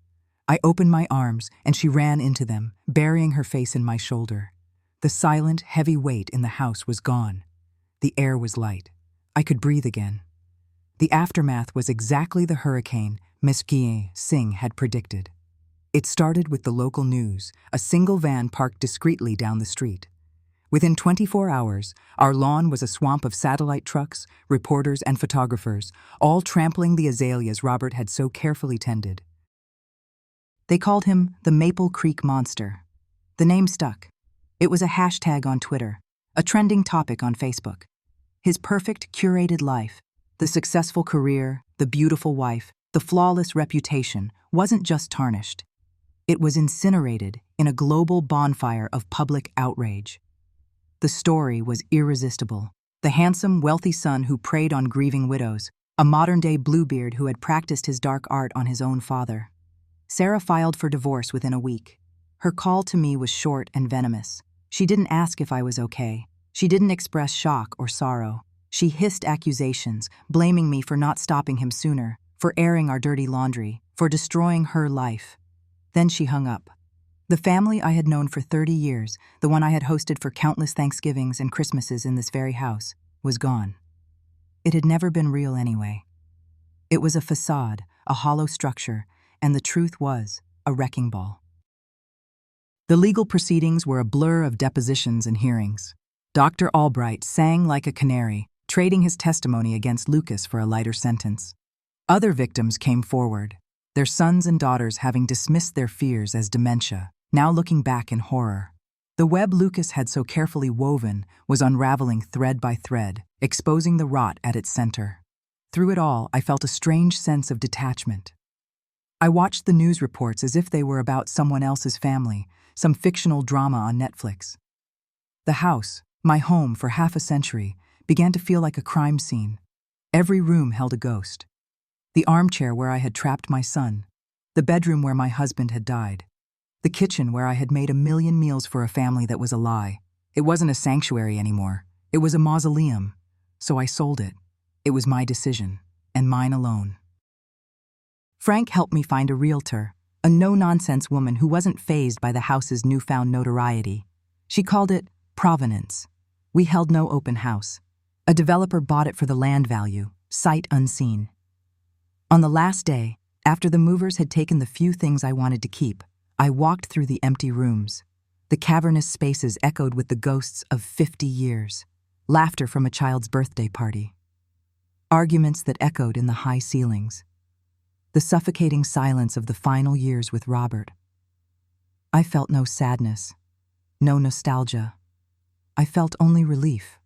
I opened my arms, and she ran into them, burying her face in my shoulder. The silent, heavy weight in the house was gone. The air was light. I could breathe again. The aftermath was exactly the hurricane Miss Singh had predicted. It started with the local news, a single van parked discreetly down the street. Within 24 hours, our lawn was a swamp of satellite trucks, reporters, and photographers, all trampling the azaleas Robert had so carefully tended. They called him the Maple Creek Monster. The name stuck. It was a hashtag on Twitter, a trending topic on Facebook. His perfect, curated life, the successful career, the beautiful wife, the flawless reputation wasn't just tarnished. It was incinerated in a global bonfire of public outrage. The story was irresistible. The handsome, wealthy son who preyed on grieving widows, a modern-day Bluebeard who had practiced his dark art on his own father. Sarah filed for divorce within a week. Her call to me was short and venomous. She didn't ask if I was okay. She didn't express shock or sorrow. She hissed accusations, blaming me for not stopping him sooner, for airing our dirty laundry, for destroying her life. Then she hung up. The family I had known for 30 years, the one I had hosted for countless Thanksgivings and Christmases in this very house, was gone. It had never been real anyway. It was a facade, a hollow structure, and the truth was a wrecking ball. The legal proceedings were a blur of depositions and hearings. Dr. Albright sang like a canary, trading his testimony against Lucas for a lighter sentence. Other victims came forward, their sons and daughters having dismissed their fears as dementia, now looking back in horror. The web Lucas had so carefully woven was unraveling thread by thread, exposing the rot at its center. Through it all, I felt a strange sense of detachment. I watched the news reports as if they were about someone else's family, some fictional drama on Netflix. The house, my home for half a century, began to feel like a crime scene. Every room held a ghost. The armchair where I had trapped my son, the bedroom where my husband had died, the kitchen where I had made a million meals for a family that was a lie. It wasn't a sanctuary anymore. It was a mausoleum. So I sold it. It was my decision, and mine alone. Frank helped me find a realtor, a no-nonsense woman who wasn't fazed by the house's newfound notoriety. She called it provenance. We held no open house. A developer bought it for the land value, sight unseen. On the last day, after the movers had taken the few things I wanted to keep, I walked through the empty rooms. The cavernous spaces echoed with the ghosts of 50 years, laughter from a child's birthday party, arguments that echoed in the high ceilings, the suffocating silence of the final years with Robert. I felt no sadness, no nostalgia. I felt only relief.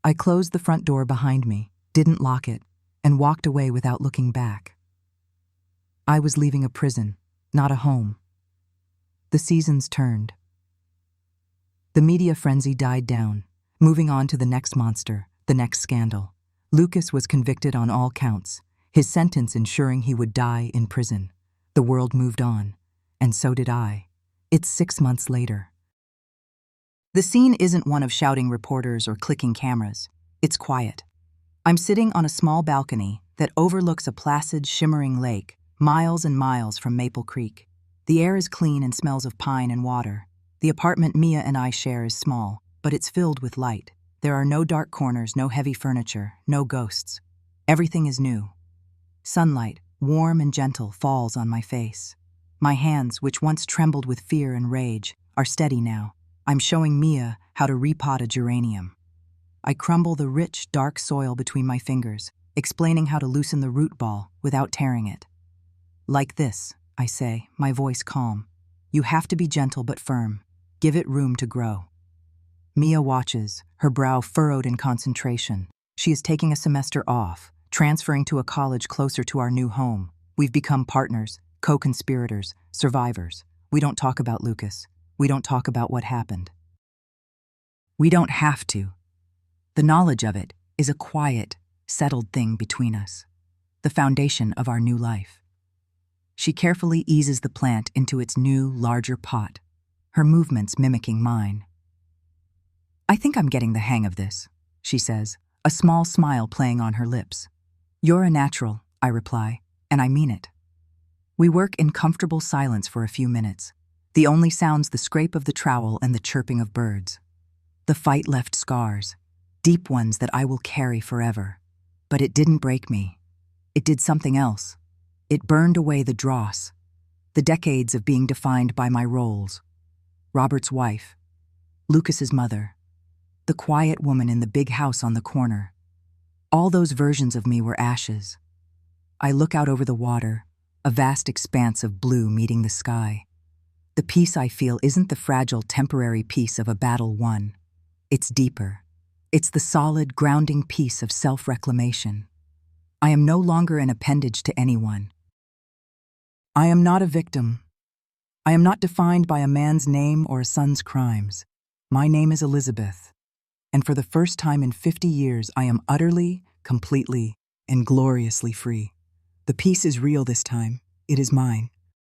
I closed the front door behind me, didn't lock it, and walked away without looking back. I was leaving a prison, not a home. The seasons turned. The media frenzy died down, moving on to the next monster, the next scandal. Lucas was convicted on all counts, his sentence ensuring he would die in prison. The world moved on, and so did I. It's 6 months later. The scene isn't one of shouting reporters or clicking cameras. It's quiet. I'm sitting on a small balcony that overlooks a placid, shimmering lake, miles and miles from Maple Creek. The air is clean and smells of pine and water. The apartment Mia and I share is small, but it's filled with light. There are no dark corners, no heavy furniture, no ghosts. Everything is new. Sunlight, warm and gentle, falls on my face. My hands, which once trembled with fear and rage, are steady now. I'm showing Mia how to repot a geranium. I crumble the rich, dark soil between my fingers, explaining how to loosen the root ball without tearing it. Like this, I say, my voice calm. You have to be gentle but firm. Give it room to grow. Mia watches, her brow furrowed in concentration. She is taking a semester off, transferring to a college closer to our new home. We've become partners, co-conspirators, survivors. We don't talk about Lucas. We don't talk about what happened. We don't have to. The knowledge of it is a quiet, settled thing between us, the foundation of our new life. She carefully eases the plant into its new, larger pot, her movements mimicking mine. I think I'm getting the hang of this, she says, a small smile playing on her lips. You're a natural, I reply, and I mean it. We work in comfortable silence for a few minutes, the only sounds the scrape of the trowel and the chirping of birds. The fight left scars, deep ones that I will carry forever. But it didn't break me. It did something else. It burned away the dross, the decades of being defined by my roles. Robert's wife, Lucas's mother, the quiet woman in the big house on the corner. All those versions of me were ashes. I look out over the water, a vast expanse of blue meeting the sky. The peace I feel isn't the fragile, temporary peace of a battle won. It's deeper. It's the solid, grounding peace of self-reclamation. I am no longer an appendage to anyone. I am not a victim. I am not defined by a man's name or a son's crimes. My name is Elizabeth, and for the first time in 50 years, I am utterly, completely, and gloriously free. The peace is real this time. It is mine.